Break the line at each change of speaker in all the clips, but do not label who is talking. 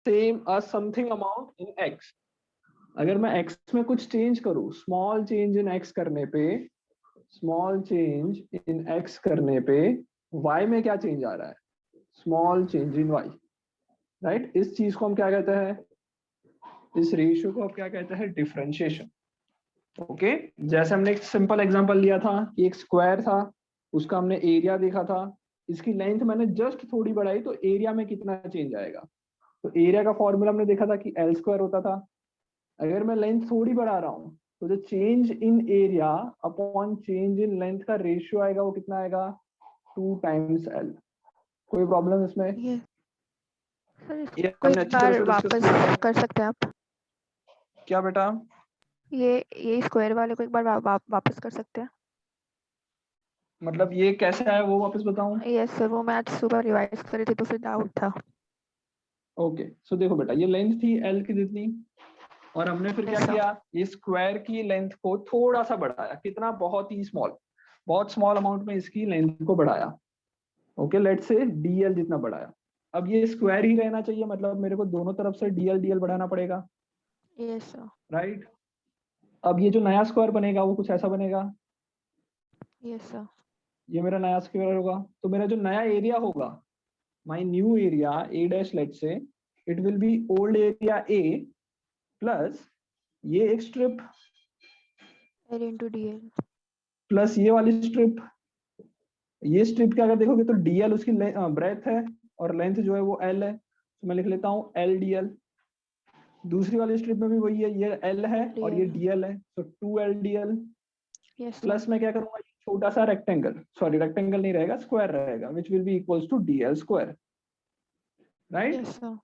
Same something amount in x। अगर मैं x में कुछ चेंज करूं, स्मॉल चेंज इन x करने पे, स्मॉल चेंज इन x करने पे y में क्या चेंज आ रहा है, small change in y, right. इस चीज को हम क्या कहते हैं, इस रेशियो को हम क्या कहते हैं, डिफरेंशिएशन। ओके, जैसे हमने एक सिंपल एग्जांपल लिया था कि एक स्क्वायर था, उसका हमने एरिया देखा था, इसकी लेंथ मैंने जस्ट थोड़ी बढ़ाई तो एरिया में कितना चेंज आएगा। तो एरिया का फॉर्मूला हमने देखा था कि एल स्क्वायर होता था। अगर मैं लेंथ थोड़ी बढ़ा रहा हूँ तो जो change in area upon change in length का रेशियो आएगा वो कितना आएगा, 2 टाइम्स एल। कोई प्रॉब्लम इसमें?
ये सर
ये
इसको
हमने
एक
अच्छी तरह
बार
से डिस्कस
वापस
किया था।
कर सकते हैं आप?
क्या बेटा?
ये स्क्वायर वाले को एक बार वापस कर सकते हैं?
मतलब ये कैसे आया वो वापस बताऊं?
यस सर, वो मैं आज सुबह रिवाइज कर रही थी तो फिर डाउट था।
ओके, सो देखो बेटा, ये लेंथ थी एल की जितनी, और हमने फिर क्या
यस सर।
किया, ये स्क्वायर की लेंथ को थोड़ा सा बढ़ाया। कितना? बहुत ही स्मॉल, बहुत स्मॉल अमाउंट में इसकी लेंथ को बढ़ाया। ओके, लेट्स से डीएल जितना बढ़ाया। अब ये स्क्वायर ही रहना चाहिए, मतलब मेरे को दोनों तरफ से डीएल डीएल बढ़ाना पड़ेगा,
यस सर।
राइट। अब ये जो नया स्क्वायर बनेगा वो कुछ ऐसा बनेगा,
यस सर।
ये मेरा नया स्क्वायर होगा। तो मेरा जो नया एरिया होगा, my new area A dash, let's say it will be old area A plus ये एक strip
L into D L.
Plus ये वाली स्ट्रिप। ये स्ट्रिप क्या, अगर देखोगे तो डीएल उसकी ब्रेथ है और लेंथ जो है वो एल है, तो मैं लिख लेता हूँ एल डीएल। दूसरी वाली स्ट्रिप में भी वही है, ये एल है और ये
डीएल।
डीएल है, तो 2 L DL.
Yes sir.
Plus मैं क्या करूंगा, छोटा सा रेक्टेंगल, सॉरी रेक्टेंगल नहीं रहेगा, स्क्वायर रहेगा, which will be equals to D L square, right.
Yes sir.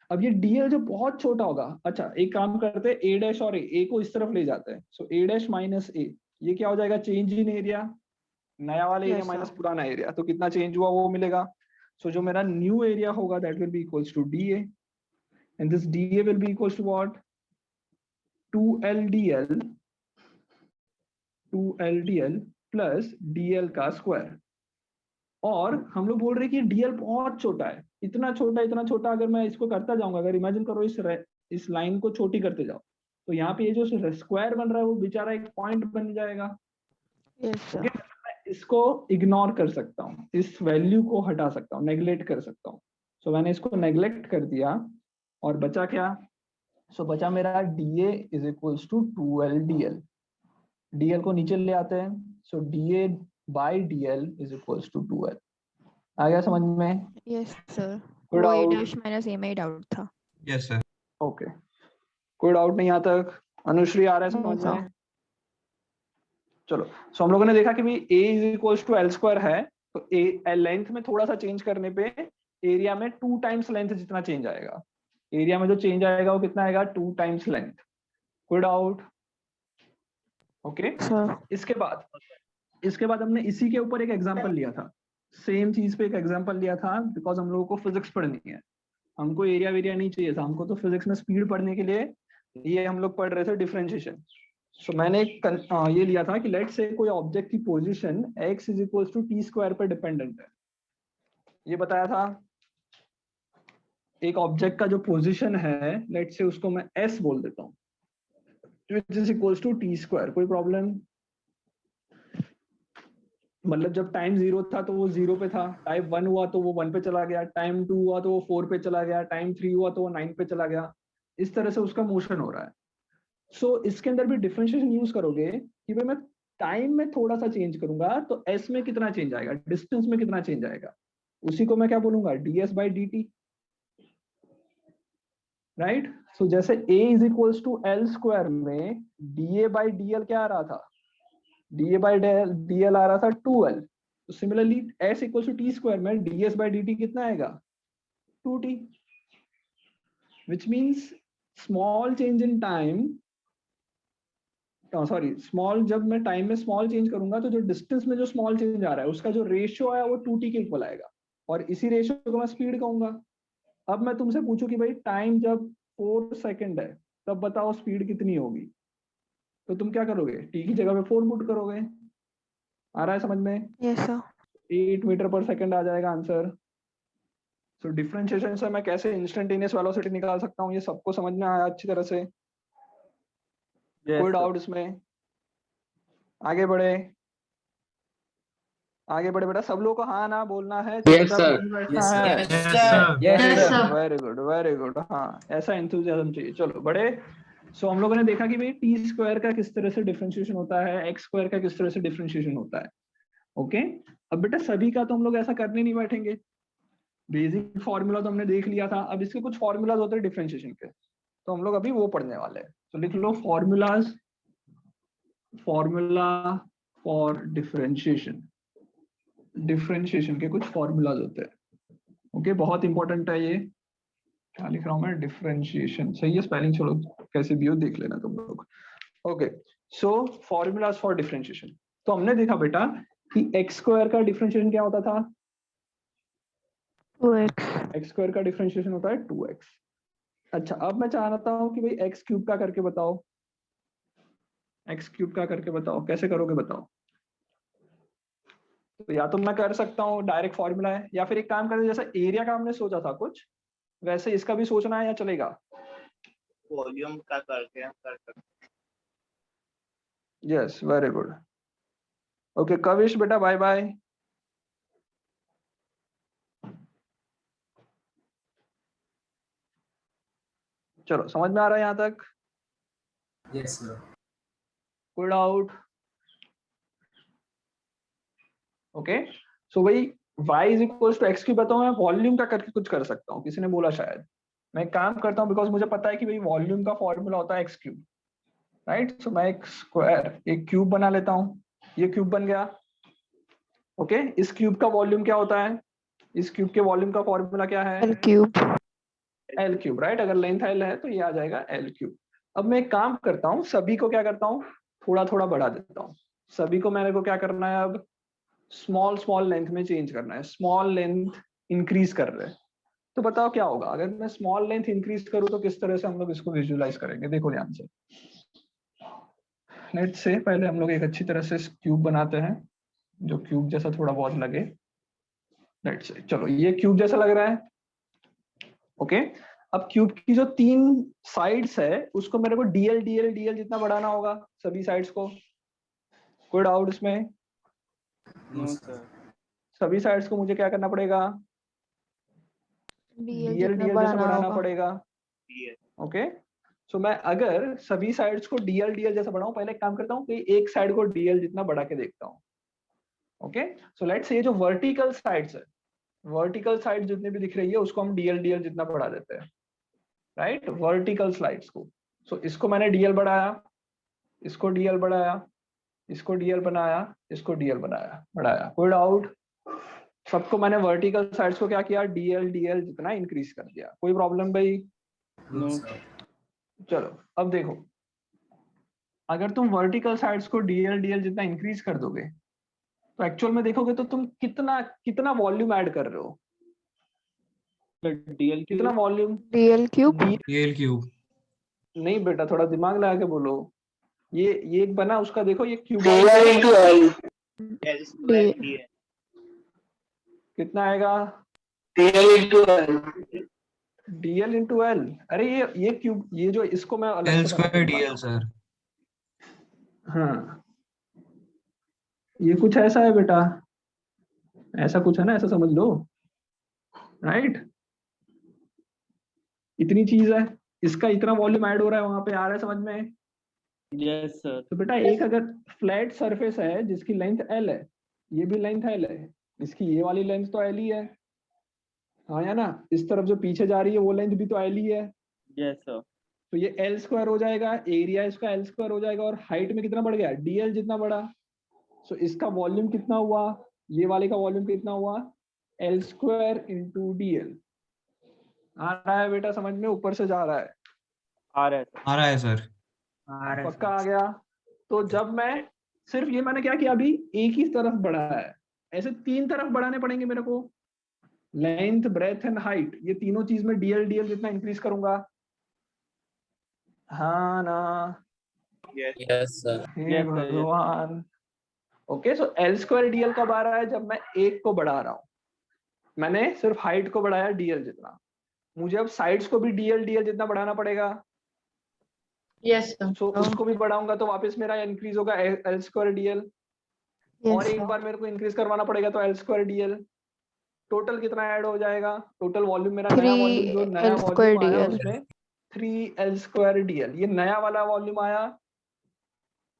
अब ये डीएल जो बहुत छोटा होगा, अच्छा एक काम करते हैं, ए डैश और ए को इस तरफ ले जाते हैं, सो ए डैश माइनस ए, ये क्या हो जाएगा, चेंज इन एरिया, नया वाला एरिया
यस
माइनस
सर।
पुराना एरिया, तो कितना चेंज हुआ वो मिलेगा। सो जो मेरा न्यू एरिया होगा that will be equals to D A, and this D A will be equals to what, 2 L D L, 2 L D L plus D L का स्क्वायर। और हम लोग बोल रहे हैं कि डीएल बहुत छोटा है, इतना छोटा, इतना छोटा, अगर मैं इसको करता जाऊंगा, अगर इमेजिन करो इस लाइन को छोटी करते जाओ, तो यहाँ पे ये जो स्क्वायर बन रहा है वो बेचारा एक पॉइंट बन जाएगा।
Yes
okay,
sir.
मैं इसको इग्नोर कर सकता हूँ, इस वैल्यू को हटा सकता हूँ, नेग्लेक्ट कर सकता हूँ। सो मैंने इसको नेग्लेक्ट कर दिया और बचा क्या, सो बचा मेरा DA is equals to 2 L DL. DL को नीचे ले आते हैं, so DA by DL is equals to 2एल। आ गया समझ में?
यस सर,
कोई
वो a
doubt?
Dash minus A में ही डाउट था।
Yes sir.
ओके, कोई डाउट नहीं यहाँ तक? अनुश्री आ रहा है
नो
समझ
सर।
में? चलो, सो हम लोगों ने देखा कि भाई a is equals to L square है, तो ए लेंथ में थोड़ा सा चेंज करने पे एरिया में 2 टाइम्स लेंथ जितना चेंज आएगा। एरिया में जो चेंज आएगा वो कितना आएगा, 2 टाइम्स लेंथ। कोई डाउट? Okay,
sir.
इसके बाद हमने इसी के ऊपर एक एग्जांपल लिया था, सेम चीज पे एक एग्जांपल लिया था, बिकॉज हम लोगों को फिजिक्स पढ़नी है, हमको एरिया वेरिया नहीं चाहिए था, हमको तो फिजिक्स में स्पीड पढ़ने के लिए ये हम लोग पढ़ रहे थे डिफरेंशिएशन। सो मैंने ये लिया था कि लेट से कोई ऑब्जेक्ट की position x is equal to T square पर डिपेंडेंट है। ये बताया था, एक ऑब्जेक्ट का जो पोजीशन है, लेट से उसको मैं s बोल देता हूँ, which is equal to T square. कोई प्रॉब्लम? मतलब जब टाइम 0 था तो वो 0 पे था, टाइम 1 हुआ तो वो 1 पे चला गया, टाइम 2 हुआ तो वो 4 पे चला गया, टाइम 3 हुआ तो वो 9 पे चला गया, इस तरह से उसका मोशन हो रहा है। सो इसके अंदर भी डिफरेंशिएशन यूज करोगे कि भाई मैं टाइम में थोड़ा सा चेंज करूंगा तो एस में कितना चेंज आएगा, डिस्टेंस में कितना चेंज आएगा, उसी को मैं क्या बोलूंगा, ds by D T, right. So जैसे a is equals to L square में D A by D L क्या आ रहा था, D A by D L आ रहा था 2l, तो similarly s equals to T square में ds बाई डी टी कितना आएगा, 2t, which means small change in time, sorry small, जब मैं टाइम में स्मॉल चेंज करूंगा तो जो डिस्टेंस में जो स्मॉल चेंज आ रहा है उसका जो रेशियो आया वो 2t के इक्वल आएगा, और इसी रेशियो को मैं स्पीड कहूंगा। अब मैं तुमसे पूछूं कि भाई टाइम जब 4 सेकंड है तब बताओ स्पीड कितनी होगी, तो तुम क्या करोगे, t की जगह पे 4 पुट करोगे। आ रहा है समझ में?
Yes sir.
8 मीटर पर सेकंड आ जाएगा आंसर। सो डिफरेंशिएशन से मैं कैसे इंस्टेंटेनियस वेलोसिटी निकाल सकता हूँ, ये सबको समझ में आया अच्छी तरह से? कोई डाउट इसमें? आगे बढ़े, आगे बढ़े बेटा, सब लोगों को हाँ ना बोलना है, चुपचाप नहीं बैठना है। वेरी गुड वेरी गुड, हाँ ऐसा एंथुसियाज्म चाहिए। चलो बड़े। सो हम लोगों ने देखा कि भाई टी स्क्वायर का किस तरह से डिफरेंशिएशन होता है, एक्स स्क्वायर का किस तरह से डिफरेंशिएशन होता है। ओके, अब बेटा सभी का तो हम लोग ऐसा करने नहीं बैठेंगे, बेसिक फॉर्मूला तो हमने देख लिया था, अब इसके कुछ फॉर्मूलाज होते हैं डिफरेंशिएशन के, तो हम लोग अभी वो पढ़ने वाले हैं। तो लिख लो formulas, formula for differentiation, differentiation के कुछ फॉर्मूलाज होते हैं। ओके, बहुत इंपॉर्टेंट है ये। क्या लिख रहा हूं मैं? डिफरेंशिएशन, सही है स्पेलिंग, चलो कैसे भी हो देख लेना तुम लोग। Okay, so formulas for differentiation. तो हमने देखा बेटा कि एक्स स्क्वायर का डिफरेंशिएशन क्या होता था?
2x।
एक्स स्क्वायर का डिफरेंशिएशन होता है 2x। अच्छा, अब मैं चाहता हूं कि भाई एक्स क्यूब का करके बताओ, एक्स क्यूब का करके बताओ, कैसे करोगे बताओ? तो या तो मैं कर सकता हूँ डायरेक्ट फॉर्मूला है, या फिर एक काम करते जैसा एरिया का हमने सोचा था कुछ वैसे इसका भी सोचना है, या चलेगा?
वॉल्यूम का करके हम कर सकते हैं।
Yes very good. Okay Kavish बेटा बाय बाय। चलो समझ में आ रहा है यहाँ तक?
Yes sir.
कोई डाउट? ओके, सो भाई y is equal to x cube बताओ, मैं वॉल्यूम का करके कुछ कर सकता हूँ, किसी ने बोला शायद। मैं एक काम करता हूँ, बिकॉज मुझे पता है कि भाई वॉल्यूम का फॉर्मूला होता है एक्स क्यूब, राइट? सो मैं एक स्क्वायर, एक क्यूब बना लेता हूँ, ये क्यूब बन गया। ओके, इस क्यूब का वॉल्यूम क्या होता है? इस क्यूब के वॉल्यूम का फॉर्मूला क्या है?
L cube।
L cube, right? अगर लेंथ एल है तो ये आ जाएगा एल क्यूब। अब मैं एक काम करता हूँ, सभी को क्या करता हूँ, थोड़ा थोड़ा बढ़ा देता हूँ। सभी को मेरे को क्या करना है अब? स्मॉल स्मॉल लेंथ में चेंज करना है, स्मॉल लेंथ इंक्रीज कर रहे हैं। तो बताओ क्या होगा अगर मैं स्मॉल लेंथ इंक्रीज करूँ, तो किस तरह से हम लोग इसको विजुअलाइज करेंगे? देखो ध्यान से। लेट्स से पहले हम लोग एक अच्छी तरह से क्यूब बनाते हैं, जो क्यूब जैसा थोड़ा बहुत लगे। लेट्स से, चलो ये क्यूब जैसा लग रहा है। ओके, अब क्यूब की जो 3 साइड्स है उसको मेरे को डीएल डीएल डीएल जितना बढ़ाना होगा, सभी साइड्स को। कोई डाउट इसमें?
No sir.
सभी साइड्स को मुझे क्या करना पड़ेगा?
DL
डीएल
जितना
डीएल जैसा
बढ़ाना
बढ़ाना
होगा।
पड़ेगा। ओके, सो मैं अगर सभी साइड्स को डीएल डीएल जैसा बढ़ाऊं, पहले एक काम करता हूँ कि एक साइड को डीएल जितना बढ़ा के देखता हूँ। ओके, सो लेट्स से ये जो वर्टिकल साइड्स है, वर्टिकल साइड जितनी भी दिख रही है उसको हम डीएल डीएल जितना बढ़ा देते हैं, राइट? वर्टिकल स्लाइड्स को। सो इसको मैंने डीएल बढ़ाया, इसको डीएल बढ़ाया, इसको डीएल बनाया, इसको डीएल बनाया, बढ़ाया। कोई डाउट? सबको मैंने वर्टिकल साइड्स को क्या किया? डीएल डीएल जितना इंक्रीज कर दिया। कोई प्रॉब्लम भाई?
No sir.
चलो अब देखो, अगर तुम वर्टिकल साइड्स को डीएल डीएल जितना इंक्रीज कर दोगे, तो एक्चुअल में देखोगे तो तुम कितना कितना वॉल्यूम ऐड कर रहे हो?
डीएल
कितना volume?
DL cube।
DL cube.
नहीं बेटा, थोड़ा दिमाग लगा के बोलो। ये एक बना, उसका देखो ये क्यूब
एल स्क्वायर
D
कितना आएगा? DL into L. अरे ये क्यूब, ये जो इसको मैं अलग
एल
से बना
स्क्वायर
के
डीएल
दिखाता हूँ।
सर।
हाँ, ये कुछ ऐसा है बेटा, ऐसा कुछ है ना, ऐसा समझ लो, राइट? इतनी चीज है, इसका इतना वॉल्यूम ऐड हो रहा है, वहां पे आ रहा है समझ में?
Yes sir.
तो बेटा एक अगर फ्लैट सरफेस है जिसकी लेंथ एल है, ये भी लेंथ एल है, इसकी ये वाली लेंथ तो एल ही है, हाँ या ना? इस तरफ जो पीछे जा रही है वो लेंथ भी तो एल ही है।
Yes sir.
तो ये एल स्क्वायर हो जाएगा, एरिया इसका एल स्क्वायर हो जाएगा, और हाइट में कितना बढ़ गया? डीएल जितना बढ़ा। सो इसका वॉल्यूम कितना हुआ? ये वाले का वॉल्यूम कितना हुआ? L square into DL. आ रहा है बेटा समझ में? ऊपर से जा रहा है?
आ रहा है सर।
आ रहा है सर।
पक्का आ गया? तो जब मैं सिर्फ ये, मैंने क्या किया अभी? एक ही तरफ बढ़ाया है, ऐसे 3 तरफ बढ़ाने पड़ेंगे मेरे को, लेंथ ब्रेथ एंड हाइट, ये तीनों चीज में डीएल डीएल जितना इंक्रीज करूंगा, हाँ ना?
Yes sir.
हे भगवान। Okay, so L square DL कब आ रहा है? जब मैं एक को बढ़ा रहा हूँ, मैंने सिर्फ हाइट को बढ़ाया डीएल जितना, मुझे अब साइड्स को भी डीएल जितना बढ़ाना पड़ेगा।
Yes sir.
सो उसको भी बढ़ाऊंगा तो वापस मेरा इंक्रीज होगा एल स्क्वायर डीएल, और
यस
एक बार मेरे को इंक्रीज करवाना पड़ेगा तो एल स्क्वायर डीएल। टोटल कितना ऐड हो जाएगा? टोटल वॉल्यूम मेरा नया वॉल्यूम जो नया
L square
वॉल्यूम आया
DL।
उसमें 3L स्क्वायर डीएल, ये नया वाला वॉल्यूम आया,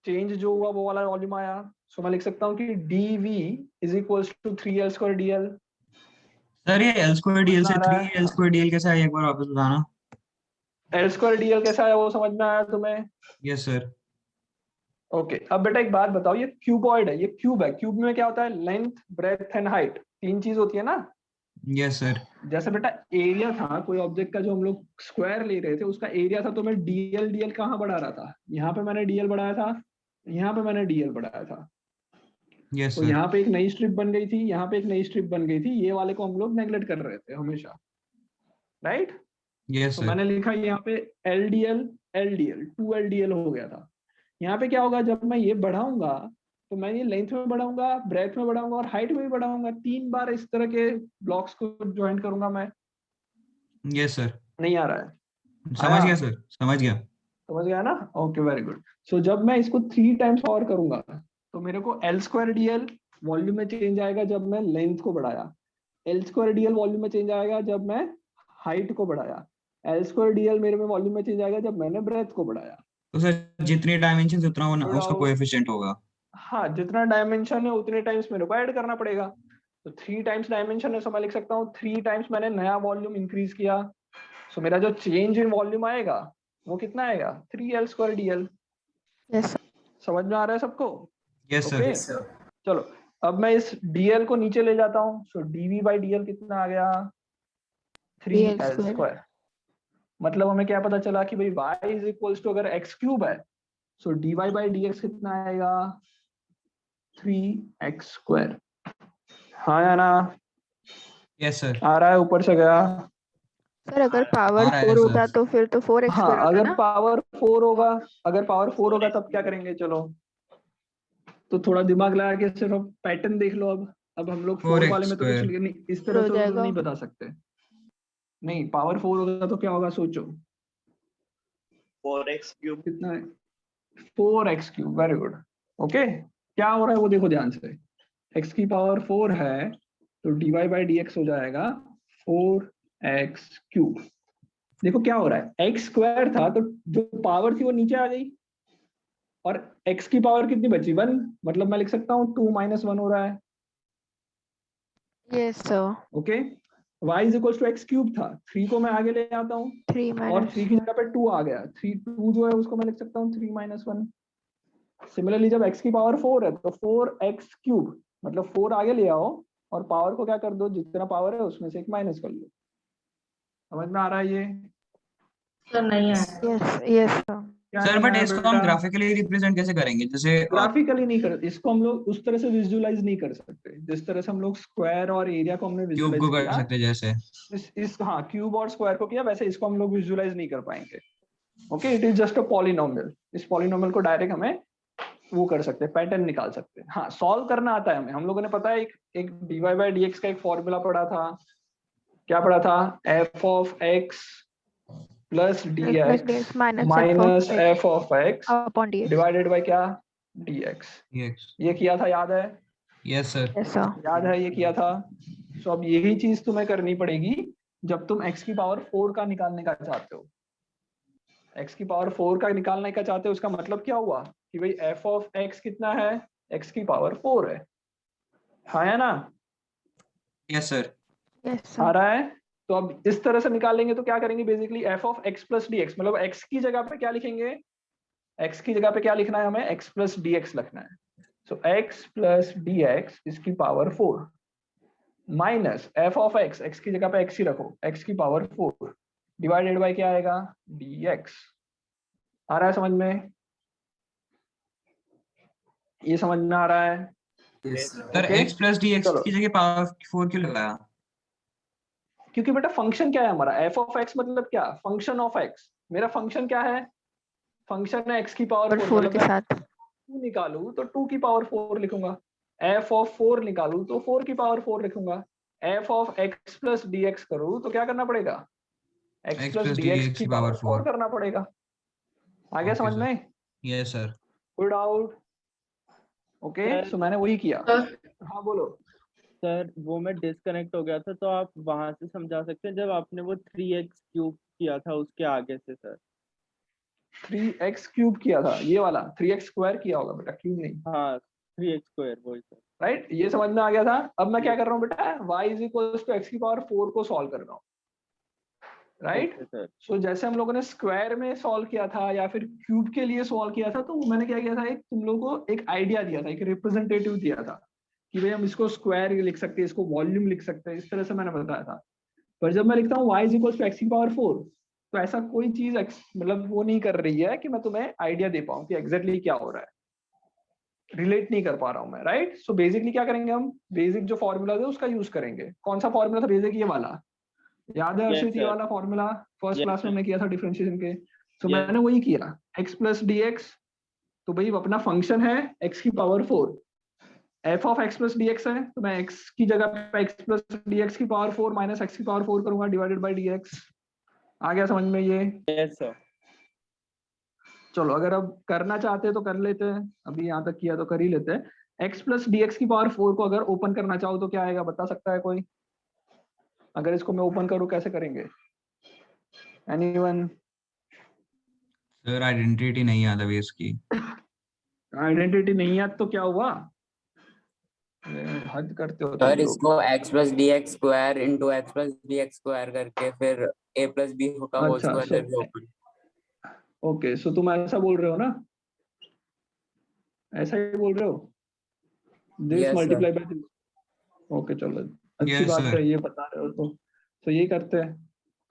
चेंज जो हुआ वो वाला वॉल्यूम आया। सो मैं लिख सकता हूँ कि dv is equals to 3L square D L.
Sir ये एल स्क्वायर डीएल से
समझ में आ रहा
3 एल स्क्वायर डीएल कैसे आया, एक बार वापस बताना।
एल स्क्वायर डीएल कैसा है वो समझ में आया तुम्हें?
Yes sir.
ओके अब बेटा एक बात बताओ, ये क्यूबॉइड है, ये क्यूब है, क्यूब में क्या होता है? लेंथ, ब्रेथ एंड हाइट, तीन चीज होती है ना।
Yes sir.
जैसे बेटा एरिया था कोई ऑब्जेक्ट का जो हम लोग स्क्वायर ले रहे थे, उसका एरिया था, तो मैं डीएल कहाँ बढ़ा रहा था? यहाँ पे मैंने डीएल बढ़ाया था, यहाँ पे मैंने डीएल बढ़ाया था।
यस
तो
सर।
यहाँ पे एक नई स्ट्रिप बन गई थी, यहाँ पे एक नई स्ट्रिप बन गई थी, ये वाले को हम लोग नेग्लेक्ट कर रहे थे हमेशा, राइट?
यस
तो
सर।
मैंने लिखा यहाँ पे एल डी एल 2LDL हो गया था। यहाँ पे क्या होगा, जब मैं ये बढ़ाऊंगा तो मैं ये लेंथ में बढ़ाऊंगा, ब्रेथ में बढ़ाऊंगा और हाइट में भी बढ़ाऊंगा, 3 बार इस तरह के ब्लॉक्स को ज्वाइन करूंगा मैं।
Yes sir.
नहीं आ रहा है?
समझ
आया?
गया सर, समझ गया।
समझ गया ना? Okay very good. सो जब मैं इसको 3 टाइम्स और करूंगा तो मेरे को एल स्क्वायर डीएल वॉल्यूम में चेंज आएगा जब मैं लेंथ को बढ़ाया, एल स्क्वायर डीएल वॉल्यूम में चेंज आएगा जब मैं हाइट को बढ़ाया, एल स्क्वायर डीएल मेरे में वॉल्यूम में चेंज आएगा जब मैंने ब्रेथ को बढ़ाया।
तो सर जितनी डायमेंशन उतना वो
Good
उसका
out.
कोएफिशिएंट होगा।
हाँ, जितना डायमेंशन है उतने टाइम्स मेरे को ऐड करना पड़ेगा। तो 3 टाइम्स डायमेंशन है, सो मैं लिख सकता हूँ 3 टाइम्स मैंने नया वॉल्यूम इंक्रीज किया, सो मेरा जो चेंज इन वॉल्यूम आएगा वो कितना आएगा? 3L square DL.
Yes।
समझ में आ रहा है सबको?
Yes
Okay?
सर।
चलो अब मैं इस डीएल को नीचे ले जाता हूँ, सो डीवी बाई डीएल कितना आ गया? 3L
square।
स्क्वायर। मतलब हमें क्या पता चला कि भाई y इज इक्वल्स टू, अगर x क्यूब है सो dy बाई dx कितना आएगा? 3x square. हाँ या ना?
Yes sir.
आ रहा है ऊपर से गया?
सर अगर पावर
आ रहा है
4 होता
सर।
तो फिर तो 4x
हाँ,
स्क्वायर होता
अगर
ना।
पावर 4 होगा, अगर पावर 4 होगा तब क्या करेंगे? चलो तो थोड़ा दिमाग लगा के सिर्फ पैटर्न देख लो। अब हम लोग 4 वाले
4x
में तो कुछ
स्क्वायर।
नहीं, इस
फिर
तरह
हो
से
जाएगा
नहीं बता सकते। नहीं, पावर 4 होगा तो क्या होगा सोचो?
4x cube.
कितना है? 4x cube. Very good. Okay, क्या हो रहा है वो देखो ध्यान से। x की पावर 4 है तो dy बाई dx हो जाएगा 4x क्यूब। देखो क्या हो रहा है, x स्क्वायर था तो जो पावर थी वो नीचे आ गई, और x की पावर कितनी बची? 1, मतलब मैं लिख सकता हूँ 2 माइनस 1 हो रहा है।
Yes sir.
Okay, y is equal to x cube था, 3 को मैं आगे ले आता हूँ
3
और
minus
3 की जगह पे 2 आ गया, 2 जो है उसको मैं लिख सकता हूँ 3 माइनस 1। सिमिलरली जब x की पावर 4 है तो 4x क्यूब, मतलब 4 आगे ले आओ और पावर को क्या कर दो, जितना पावर है उसमें से एक माइनस कर लो। समझ में आ रहा है ये?
सर नहीं है।
yes sir।
क्या
सर
नहीं
बट
आया
इसको हम
बेटा?
ग्राफिकली रिप्रेजेंट कैसे करेंगे? जैसे
ग्राफिकली नहीं कर, इसको हम लोग उस तरह से विजुअलाइज नहीं कर सकते जिस तरह से हम लोग स्क्वायर और एरिया को हमने
क्यूब
विजुअलाइज
को कर
किया।
सकते हैं जैसे।
इस हाँ, क्यूब और स्क्वायर को किया, वैसे इसको हम लोग विजुअलाइज नहीं कर पाएंगे। Okay, it is just a polynomial. इस पॉलिनोमियल को डायरेक्ट हमें वो कर सकते हैं, पैटर्न निकाल सकते हैं। हाँ, सॉल्व करना आता है हमें। हम लोगों ने पता है एक dy बाई dx का एक फॉर्मूला पढ़ा था। क्या पढ़ा था? f of x plus
plus
dx
dx minus
minus
f
f of x
upon dx।
Divided by क्या? dx।
यस।
ये किया था, याद है?
Yes sir.
yes sir।
याद है ये किया था? तो अब यही चीज तुम्हें करनी पड़ेगी जब तुम x की पावर 4 का निकालने का चाहते हो। x की पावर 4 का निकालने का चाहते हो, उसका मतलब क्या हुआ कि भाई f ऑफ x कितना है? x की पावर 4 है। हाँ या ना?
Yes sir.
yes
आ
sir।
रहा है? तो अब इस तरह से निकालेंगे तो क्या करेंगे, basically f of x plus dx, मतलब x की जगह पे क्या लिखेंगे? x की जगह पे क्या लिखना है हमें? x प्लस dx लिखना है। सो x प्लस dx इसकी power 4 minus f of x, x की जगह पे x ही रखो, x की पावर 4 डिवाइडेड बाय क्या आएगा? dx। आ रहा है समझ में? ये समझ में आ रहा है?
Sir
Okay?
x plus D x
चलो,
की जगह पावर 4 क्यों लगाया?
क्योंकि बेटा फंक्शन क्या है हमारा? f ऑफ x मतलब क्या? Function of x। मेरा फंक्शन क्या है? फंक्शन है x की पावर
और
4,
4
मतलब
के
मैं
साथ
2 निकालू तो 2 की पावर 4 लिखूंगा, f ऑफ 4 निकालू तो 4 की पावर 4 लिखूंगा। f of x plus dx करूँ तो क्या करना पड़ेगा, x
x
plus
plus
dx
dx
की
की
पावर
power
4
4.
करना पड़ेगा। आ गया
Okay,
समझ
sir.
में?
Yes, sir.
कोई डाउट? Okay,
Sir.
सो मैंने वही किया।
सर
हाँ बोलो।
सर वो मैं डिस्कनेक्ट हो गया था, तो आप वहां से समझा सकते हैं जब आपने वो 3x क्यूब किया था उसके आगे से सर।
3x क्यूब किया था, ये वाला 3x स्क्वायर किया होगा बेटा, क्यूब नहीं,
हाँ 3x स्क्वायर वही सर।
राइट? ये समझ में आ गया था। अब मैं क्या कर रहा हूँ बेटा, y is equals to x की पावर 4 को सॉल्व कर रहा हूँ, राइट?
Okay sir.
सो जैसे हम लोगों ने स्क्वायर में सॉल्व किया था या फिर क्यूब के लिए सॉल्व किया था, तो मैंने क्या किया था, एक तुम लोगों को एक आइडिया दिया था, एक रिप्रेजेंटेटिव दिया था कि भाई हम इसको स्क्वायर लिख सकते हैं, इसको वॉल्यूम लिख सकते हैं, इस तरह से मैंने बताया था। पर जब मैं लिखता हूँ y is equals to x की पावर 4, तो ऐसा कोई चीज मतलब वो नहीं कर रही है कि मैं तुम्हें आइडिया दे पाऊँ कि एग्जैक्टली क्या हो रहा है, रिलेट नहीं कर पा रहा हूं मैं, राइट? सो बेसिकली क्या करेंगे, हम बेसिक जो फॉर्मूला है उसका यूज करेंगे। कौन सा फॉर्मूला था बेसिक? ये वाला, याद है
Yes,
अर्षित? ये
sir.
वाला फॉर्मूला फर्स्ट
Yes,
क्लास में
sir.
हमने किया था डिफरेंशिएशन के। तो
Yes.
मैंने वही किया, x प्लस dx, तो भाई अपना फंक्शन है x की power 4, f of x plus dx है, तो मैं x की जगह पे x प्लस dx की पावर 4 माइनस x की पावर 4 करूंगा डिवाइडेड बाय dx। आ गया समझ में ये?
Yes, sir.
चलो अगर अब करना चाहते हैं तो कर लेते हैं, अभी यहाँ तक किया तो कर ही लेते हैं। x प्लस dx की पावर 4 को अगर ओपन करना चाहो तो क्या आएगा, बता सकता है कोई? अगर इसको मैं ओपन करूं कैसे करेंगे? एनीवन?
Sir, identity नहीं याद अभी इसकी.
आइडेंटिटी नहीं याद तो क्या हुआ? अरे हद करते हो तुम
सर
लोग।
इसको x plus D x square into x plus D x square करके फिर a प्लस बी का होल
अच्छा,
स्क्वायर करके ओपन।
ओके, सो तुम ऐसा बोल रहे हो ना, ऐसा ही बोल रहे हो, this
Yes, sir.
Multiply by this. Okay चलो, अच्छी
Yes,
बात
sir.
है, ये बता रहे हो तो यही करते हैं।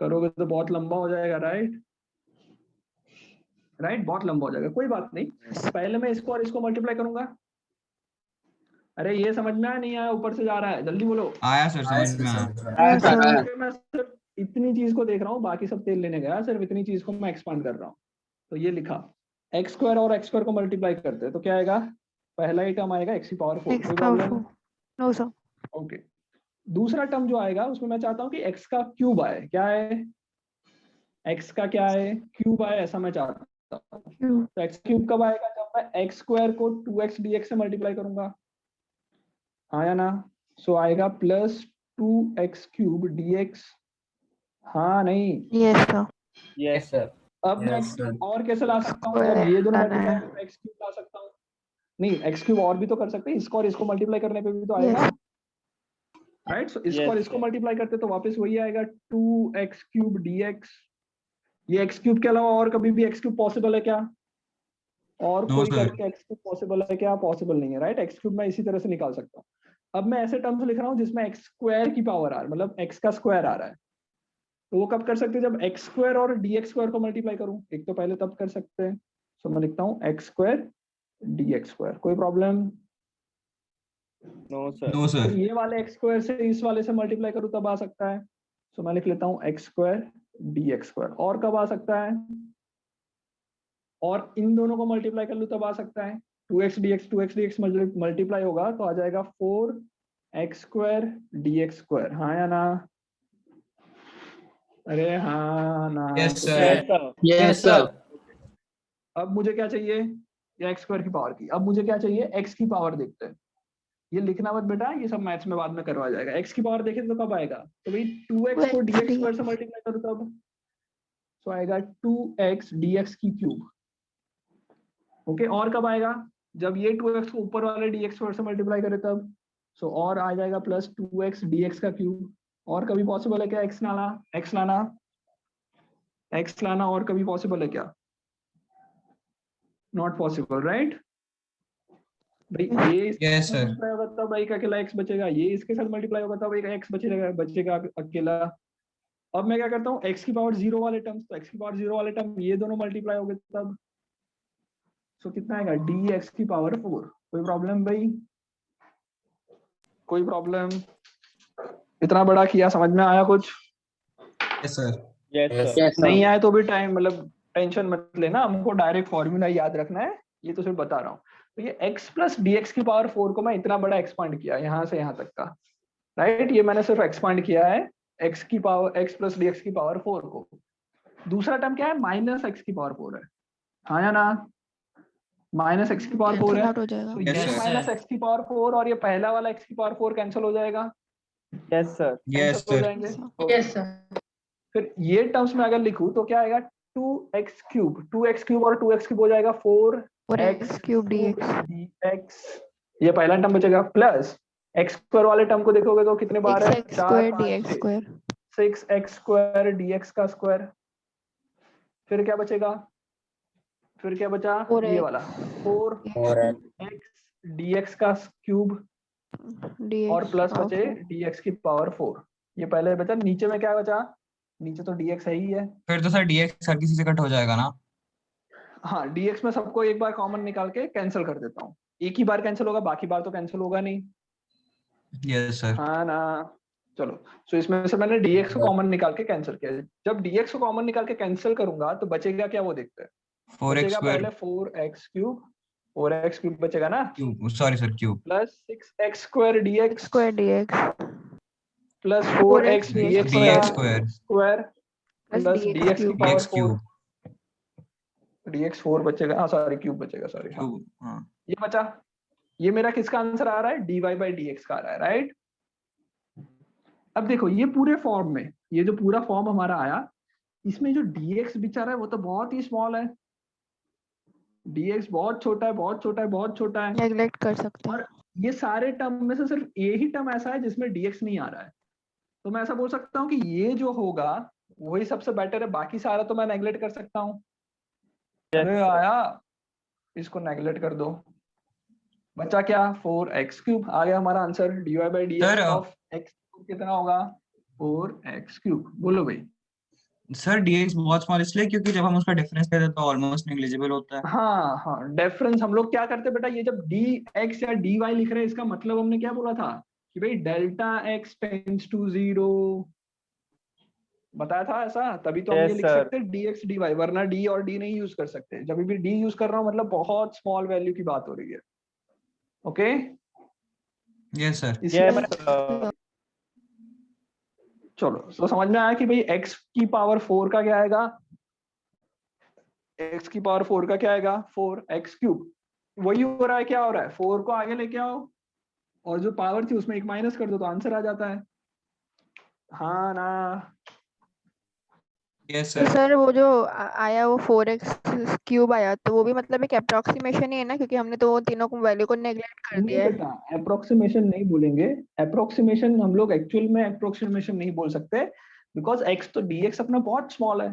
करोगे तो बहुत लंबा हो जाएगा, राइट? राइट, बहुत लंबा हो जाएगा, कोई बात नहीं। पहले मैं इसको और इसको मल्टीप्लाई करूंगा। अरे ये समझ में आया नहीं आया? ऊपर से जा रहा है, जल्दी बोलो।
आया सर, समझ में आया.
Yes, sir.
क्योंकि मैं सिर्फ इतनी चीज को देख रहा हूँ, बाकी सब तेल लेने गया, सिर्फ इतनी चीज को मैं एक्सपांड कर रहा हूँ। तो ये लिखा, एक्स स्क्वायर और एक्स स्क्वायर को मल्टीप्लाई करते हैं तो क्या आएगा? पहला ही टर्म आएगा x की पावर 4,
X
कोई
power
problem?
4. No, sir.
Okay, दूसरा टर्म जो आएगा उसमें मैं चाहता हूँ कि x का क्यूब आए। क्या है? x का क्या है? क्यूब आए, ऐसा मैं चाहता हूँ।
Q.
तो x क्यूब कब आएगा? जब मैं x स्क्वायर को 2x dx से मल्टीप्लाई करूंगा। आया ना? सो आएगा प्लस 2x क्यूब dx। हाँ नहीं?
Yes, sir.
Yes, sir.
अब मैं
Yes,
x क्यूब
sir.
और कैसे ला सकता हूँ? जब ये दोनों मल्टीप्लाई है तो x क्यूब ला सकता हूँ। नहीं, x क्यूब और भी तो कर सकते हैं, इसको और इसको मल्टीप्लाई करने पे भी तो आएगा,
Yes.
राइट? सो इसको
Yes,
और इसको
sir.
मल्टीप्लाई करते तो वापस वही आएगा 2x क्यूब dx। ये x क्यूब के अलावा और कभी भी x क्यूब पॉसिबल है क्या? और
No,
कोई
sir.
करके x क्यूब पॉसिबल है क्या? पॉसिबल नहीं है, राइट? x क्यूब मैं इसी तरह से निकाल सकता हूँ। अब मैं ऐसे टर्म्स लिख रहा हूँ जिसमें x स्क्वायर की पावर आ रहा है, मतलब x का स्क्वायर आ रहा है। तो वो कब कर सकते हैं? जब x स्क्वायर और dx स्क्वायर को मल्टीप्लाई करूँ। एक तो पहले तब कर सकते हैं, सो मैं लिखता हूँ x स्क्वायर dx स्क्वायर। कोई problem?
No, sir.
No, sir.
तो ये वाले x स्क्वायर से इस वाले से मल्टीप्लाई करूँ तब आ सकता है, सो मैं लिख लेता हूँ x स्क्वायर dx स्क्वायर। और कब आ सकता है? और इन दोनों को मल्टीप्लाई कर लूँ तब आ सकता है 2x dx मल्टीप्लाई होगा तो आ जाएगा 4x स्क्वायर dx स्क्वायर। हाँ या ना? अरे हाँ ना?
Yes, sir.
Yes, sir.
Yes, sir.
अब मुझे क्या चाहिए? ये x स्क्वायर की पावर की। अब मुझे क्या चाहिए? x की पावर देखते हैं। ये लिखना मत बेटा, ये सब मैथ्स में बाद में करवा जाएगा। x की पावर देखें तो कब आएगा? तो भाई 2x को dx स्क्वायर से मल्टीप्लाई करो तब, सो आएगा 2x dx की क्यूब। ओके, और कब आएगा? जब ये 2x को ऊपर वाले dx स्क्वायर से मल्टीप्लाई करे तब, सो और आ जाएगा प्लस 2x dx का क्यूब। और कभी पॉसिबल है क्या x लाना और कभी पॉसिबल है क्या? Not possible, right? भाई ये
Yes, sir.
मल्टीप्लाई होगा तब भाई का अकेला x बचेगा, ये इसके साथ मल्टीप्लाई होगा तब भाई का x बचेगा अकेला। अब मैं क्या करता हूँ, x की पावर 0 वाले टर्म्स, तो x की पावर 0 वाले टर्म ये दोनों मल्टीप्लाई हो गए तब, सो कितना आएगा? dx की पावर 4। कोई प्रॉब्लम भाई? कोई प्रॉब्लम? इतना बड़ा किया, समझ में आया कुछ?
Yes, sir.
Yes,
Yes,
sir.
Yes,
नहीं
sir.
आए तो भी टाइम, मतलब टेंशन मत लेना, हमको डायरेक्ट फॉर्मूला याद रखना है, ये तो सिर्फ बता रहा हूँ। तो ये x प्लस dx की पावर 4 को मैं इतना बड़ा एक्सपांड किया यहाँ से यहाँ तक का, राइट, ये मैंने सिर्फ एक्सपांड किया है x की पावर x प्लस dx की पावर 4 को। दूसरा टर्म क्या है, माइनस x की पावर 4 है, हाँ या ना, माइनस x की पावर 4
कैंसिल
है,
आउट हो जाएगा।
तो
Yes,
ये
sir.
माइनस x की पावर 4 और ये पहला वाला x की पावर 4 कैंसिल हो जाएगा,
यस सर।
Yes,
कैंसिल हो
sir.
जाएंगे।
Yes, sir.
Okay.
Yes, sir.
फिर ये टर्म्स में अगर लिखूं तो क्या आएगा, 2x क्यूब और 2x क्यूब हो जाएगा 4x
क्यूब dx
dx, ये पहला टर्म बचेगा, प्लस x स्क्वायर वाले टर्म को देखोगे तो कितने बार है,
6x
4
square
5
dx
6,
square
6x square dx का स्क्वायर। फिर क्या बचेगा, फिर क्या बचा,
4x
ये वाला 4x dx का क्यूब
dx
और प्लस
और
बचे dx की पावर 4। ये पहले बचा, नीचे में क्या बचा, नीचे तो dx है ही है,
फिर तो सर dx हर किसी से कट हो जाएगा ना।
हाँ dx में सबको एक बार कॉमन निकाल के कैंसिल कर देता हूँ, एक ही बार कैंसिल होगा, बाकी बार तो कैंसिल होगा नहीं,
Yes, sir.
हाँ ना। चलो, तो इसमें से मैंने dx को कॉमन निकाल के कैंसिल किया, जब dx को कॉमन निकाल के कैंसिल करूंगा तो बचेगा क्या, वो देखते हैं।
4x
बचेगा
square
पहले 4x क्यूब बचेगा ना,
cube. Sorry, sir. Cube.
Plus 6x square dx
square dx
plus
4x
4x dx
dx
का
square.
Square
plus
plus
dx
dx की
cube
power
dx
4,
cube.
dx 4 बचेगा, हाँ सॉरी क्यूब बचेगा, sorry हाँ,
Cube. हाँ.
ये बचा, ये मेरा किसका आंसर आ रहा है, dy बाई dx का आ रहा है, राइट। अब देखो ये पूरे फॉर्म में, ये जो पूरा फॉर्म हमारा आया, इसमें जो dx बेचारा है वो तो बहुत ही स्मॉल है, dx बहुत छोटा है, बहुत छोटा है, बहुत छोटा है,
नेग्लेक्ट कर सकते हैं।
और ये सारे टर्म में से सिर्फ ये ही टर्म ऐसा है जिसमें dx नहीं आ रहा है, तो मैं ऐसा बोल सकता हूँ कि ये जो होगा वही सबसे बेटर है, बाकी सारा तो मैं नेग्लेक्ट कर सकता हूँ। अरे आया, इसको नेग्लेक्ट कर दो, बचा क्या, 4x क्यूब आ गया हमारा answer, dy by dx
Sir,
of x कितना होगा, 4x क्यूब। बोलो भाई।
सर dx बहुत स्मॉल इसलिए क्योंकि जब हम उसका डिफरेंस लेते हैं तो ऑलमोस्ट नेग्लिजिबल होता है।
हाँ हाँ, डिफरेंस हम लोग क्या करते हैं बेटा, ये जब dx या dy लिख रहे हैं, इसका मतलब हमने क्या बोला था कि भाई डेल्टा x टेंड्स टू 0, बताया था ऐसा, तभी तो हम
Yes,
ये लिख
sir.
सकते हैं dx dy, वरना d और d नहीं यूज कर सकते। जब भी d यूज कर रहा हूँ मतलब बहुत स्मॉल वैल्यू की बात हो रही है, ओके।
Yes, sir.
Yes,
चलो, तो समझ में आया कि भाई x की पावर 4 का क्या आएगा, x की पावर 4 का क्या आएगा, 4x क्यूब। वही हो रहा है, क्या हो रहा है, 4 को आगे लेके आओ और जो पावर थी उसमें एक माइनस कर दो तो आंसर आ जाता है, हाँ ना।
Yes,
तो
sir.
सर वो जो आया वो 4x क्यूब आया, तो वो भी मतलब एक अप्रोक्सीमेशन ही है ना, क्योंकि हमने तो वो तीनों को वैल्यू को नेग्लेक्ट कर
नहीं
दिया है।
बेटा, अप्रोक्सीमेशन नहीं बोलेंगे, अप्रोक्सीमेशन हम लोग एक्चुअल में अप्रोक्सीमेशन नहीं बोल सकते, बिकॉज x तो dx अपना बहुत स्मॉल है।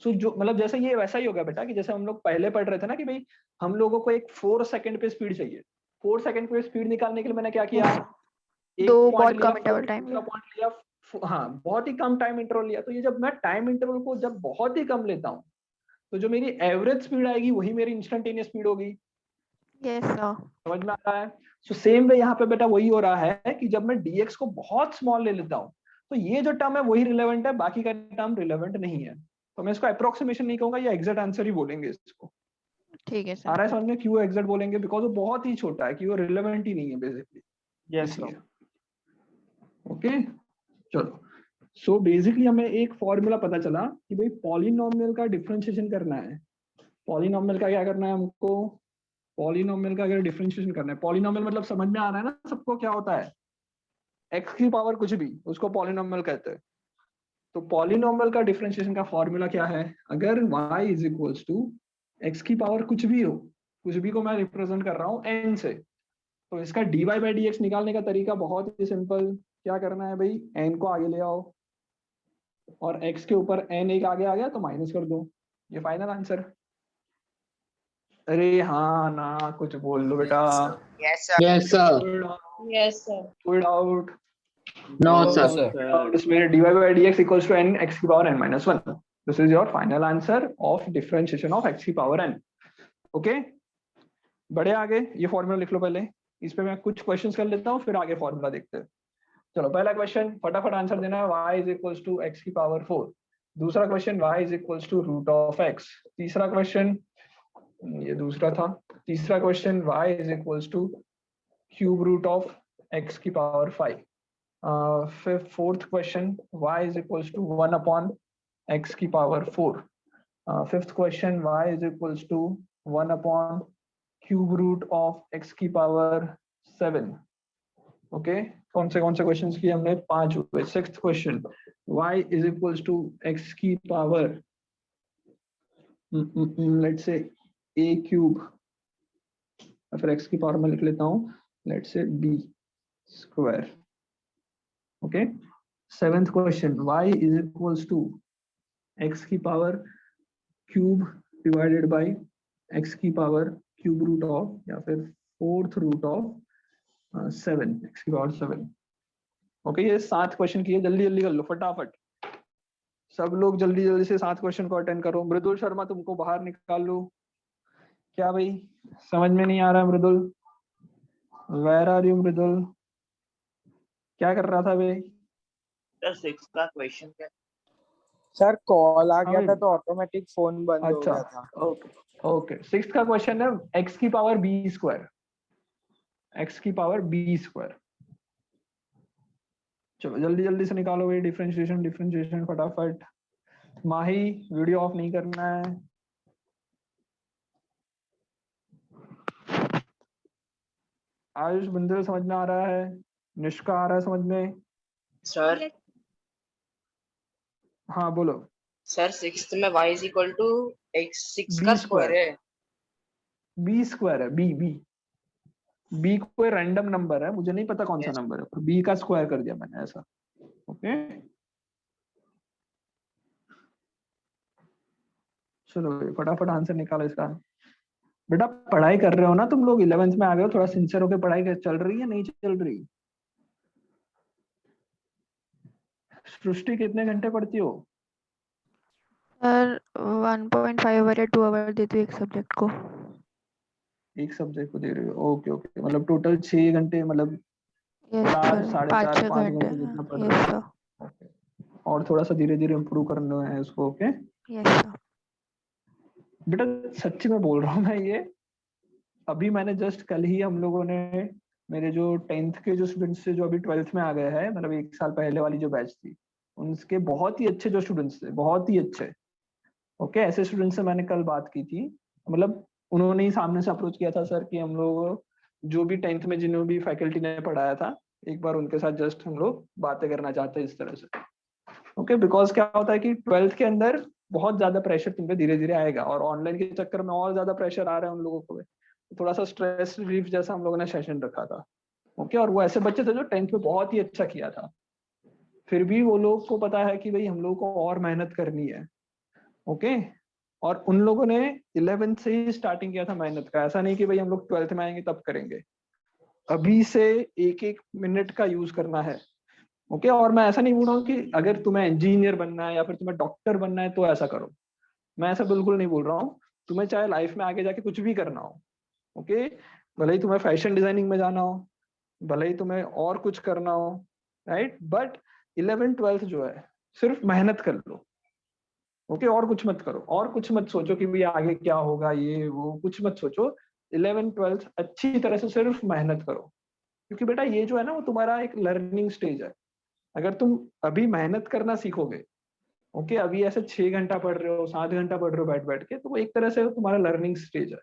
सो जो मतलब जैसे ये वैसा ही होगा बेटा कि जैसे हम लोग पहले पढ़ रहे थे ना कि भाई हम लोगों को एक 4 सेकंड पे स्पीड चाहिए, 4 सेकंड पे स्पीड निकालने के लिए मैंने क्या किया, एक
दो
पॉइंट
बहुत
लिया,
कम इंटरवल टाइम
दूसरा पॉइंट लिया, हाँ बहुत ही कम टाइम इंटरवल लिया। तो ये जब मैं टाइम इंटरवल को जब बहुत ही कम लेता हूँ तो जो मेरी एवरेज स्पीड आएगी वही मेरी इंस्टेंटेनियस स्पीड होगी,
यस सर।
समझ में आ रहा है। सो सेम वे यहाँ पे बेटा वही हो रहा है कि जब मैं dx को बहुत स्मॉल ले लेता हूँ तो ये जो टर्म है वही रिलेवेंट है, बाकी का टर्म रिलेवेंट नहीं है, तो मैं इसको अप्रोक्सीमेशन नहीं कहूंगा, ये एग्जैक्ट आंसर ही बोलेंगे इसको।
ठीक है
आ
सर।
रहा है समझ में, क्यों एग्जैक्ट बोलेंगे, बिकॉज वो बहुत ही छोटा है कि वो रिलेवेंट ही नहीं है बेसिकली,
yes, sir.
ओके। चलो, सो बेसिकली हमें एक फॉर्मूला पता चला कि भाई पॉलिनोमियल का डिफरेंशिएशन करना है। पॉलिनोमियल का क्या करना है हमको, पॉलिनोमियल का अगर डिफरेंशिएशन करना है, पॉलिनोमियल मतलब समझ में आ रहा है ना सबको क्या होता है, x की पावर कुछ भी उसको पॉलिनोमियल कहते हैं। तो पॉलिनोमियल का डिफरेंशिएशन का फॉर्मूला क्या है, अगर y is equals to x की पावर कुछ भी हो, कुछ भी को मैं रिप्रेजेंट कर रहा हूँ n से, तो इसका dy बाई dx निकालने का तरीका बहुत ही सिंपल, क्या करना है भाई, n को आगे ले आओ और x के ऊपर n एक आगे आ गया तो माइनस कर दो, ये फाइनल आंसर। अरे हाँ ना, कुछ बोल लो बेटा।
Yes, sir.
Yes, sir.
Yes, sir.
Pulled out.
No,
No,
sir.
sir.
इसमें dy by dx equals to n x की power n minus 1. This is your final answer of differentiation of x की power n. Okay? बढ़े आगे, ये formula लिख लो पहले, इस पे मैं कुछ क्वेश्चंस कर लेता हूँ फिर आगे फॉर्मूला देखते हैं। चलो पहला क्वेश्चन फटाफट आंसर देना है, y is equals to x की पावर 4। दूसरा question y is equals to root of x। तीसरा क्वेश्चन, ये दूसरा था, तीसरा question y is equals to cube root of x की power 5। Fourth question, y is equals to 1 upon x की power 4. Fifth question, y is equals to 1 upon cube root of x की power 7. Okay, कौन से questions किए हमने? 5 हुए. Sixth question, y is equals to x की power let's say a cube, फिर x की पावर में लिख लेता हूँ, let's say b square. Okay, seventh question, y is equals to x की power cube divided by x की power cube root of या फिर fourth root of 7, x की पावर 7. ओके, ये 7 क्वेश्चन किए. जल्दी जल्दी कर लो फटाफट, सब लोग जल्दी जल्दी से 7 क्वेश्चन को अटेंड करो. मृदुल शर्मा तुमको बाहर निकाल लो. क्या भाई समझ में नहीं आ रहा है मृदुल? वेयर आर यू मृदुल? क्या कर रहा था भाई?
सर 6 का क्वेश्चन क्या?
सर कॉल आ
हाँ
गया था
भाई.
तो ऑटोमेटिक फोन बंद हो
अच्छा,
गया था.
Okay okay. 6th का क्वेश्चन है x की पावर b स्क्वायर, x की पावर b स्क्वायर. चलो जल्दी जल्दी से निकालो भाई. डिफरेंशिएशन फटाफट. माही वीडियो ऑफ नहीं करना है. आयुष बिंदु समझ में आ रहा है? निष्का आ रहा है समझ में?
सर
हाँ बोलो.
सर 6th में y is equal to x 6
B
का
स्क्वायर.
स्क्वायर है.
b स्क्वायर है. b कोई रैंडम नंबर है, मुझे नहीं पता कौन सा
Yes.
नंबर है, पर b का स्क्वायर कर दिया मैंने ऐसा. ओके चलो फटाफट आंसर निकालो इसका. बेटा पढ़ाई कर रहे हो ना तुम लोग? 11th में आ गए हो, थोड़ा सिंसियर होकर पढ़ाई चल रही है नहीं चल रही? सृष्टि कितने घंटे पढ़ती हो?
सर 1.5 आवर या 2 आवर देती हूँ एक सब्जेक्ट को.
एक सब्जेक्ट को दे रहे हो? ओके ओके, मतलब टोटल 6 घंटे, मतलब
यस
4
सर,
साढ़े
5
4
6
5
घंटे.
घंटे जितना पढ़
यस
रहे
सर.
हो. Okay. और थोड़ा सा धीरे धीरे इम्प्रूव करना है इसको. Okay
yes sir.
बेटा सच्ची में बोल रहा हूँ मैं. ये अभी मैंने जस्ट कल ही हम लोगों ने मेरे जो 10th के जो स्टूडेंट्स थे जो अभी 12th में आ गए हैं, मतलब 1 साल पहले वाली जो बैच थी, उनके बहुत ही अच्छे जो स्टूडेंट्स थे, बहुत ही अच्छे. ओके, ऐसे स्टूडेंट्स से मैंने कल बात की थी. मतलब उन्होंने ही सामने से अप्रोच किया था सर कि हम लोग जो भी 10th में जिन्होंने भी फैकल्टी ने पढ़ाया था, एक बार उनके साथ जस्ट हम लोग बातें करना चाहते हैं इस तरह से. ओके, बिकॉज क्या होता है कि 12th के अंदर बहुत ज्यादा प्रेशर तुम पे धीरे धीरे आएगा, और ऑनलाइन के चक्कर में और ज्यादा प्रेशर आ रहा है उन लोगों को. थोड़ा सा स्ट्रेस रिलीफ जैसा हम लोगों ने सेशन रखा था. ओके, और वो ऐसे बच्चे थे जो 10th में बहुत ही अच्छा किया था, फिर भी वो लोग को पता है कि भाई हम लोग को और मेहनत करनी है. ओके, और उन लोगों ने 11th से ही स्टार्टिंग किया था मेहनत का. ऐसा नहीं कि भाई हम लोग 12th में आएंगे तब करेंगे. अभी से एक एक मिनट का यूज करना है. ओके, और मैं ऐसा नहीं बोल रहा हूँ कि अगर तुम्हें इंजीनियर बनना है या फिर तुम्हें डॉक्टर बनना है तो ऐसा करो. मैं ऐसा बिल्कुल नहीं बोल रहा हूँ. तुम्हें चाहे लाइफ में आगे जाके कुछ भी करना हो, ओके, भले ही तुम्हें फैशन डिजाइनिंग में जाना हो, भले ही तुम्हें और कुछ करना हो, राइट, बट 11th 12th जो है सिर्फ मेहनत कर लो. ओके, और कुछ मत करो, और कुछ मत सोचो कि भाई आगे क्या होगा, ये वो कुछ मत सोचो. 11th 12th अच्छी तरह से सिर्फ मेहनत करो, क्योंकि बेटा ये जो है ना वो तुम्हारा एक लर्निंग स्टेज है. अगर तुम अभी मेहनत करना सीखोगे, ओके, अभी ऐसे 6 घंटा पढ़ रहे हो, 7 घंटा पढ़ रहे हो बैठ बैठ के, तो वो एक तरह से तुम्हारा लर्निंग स्टेज है.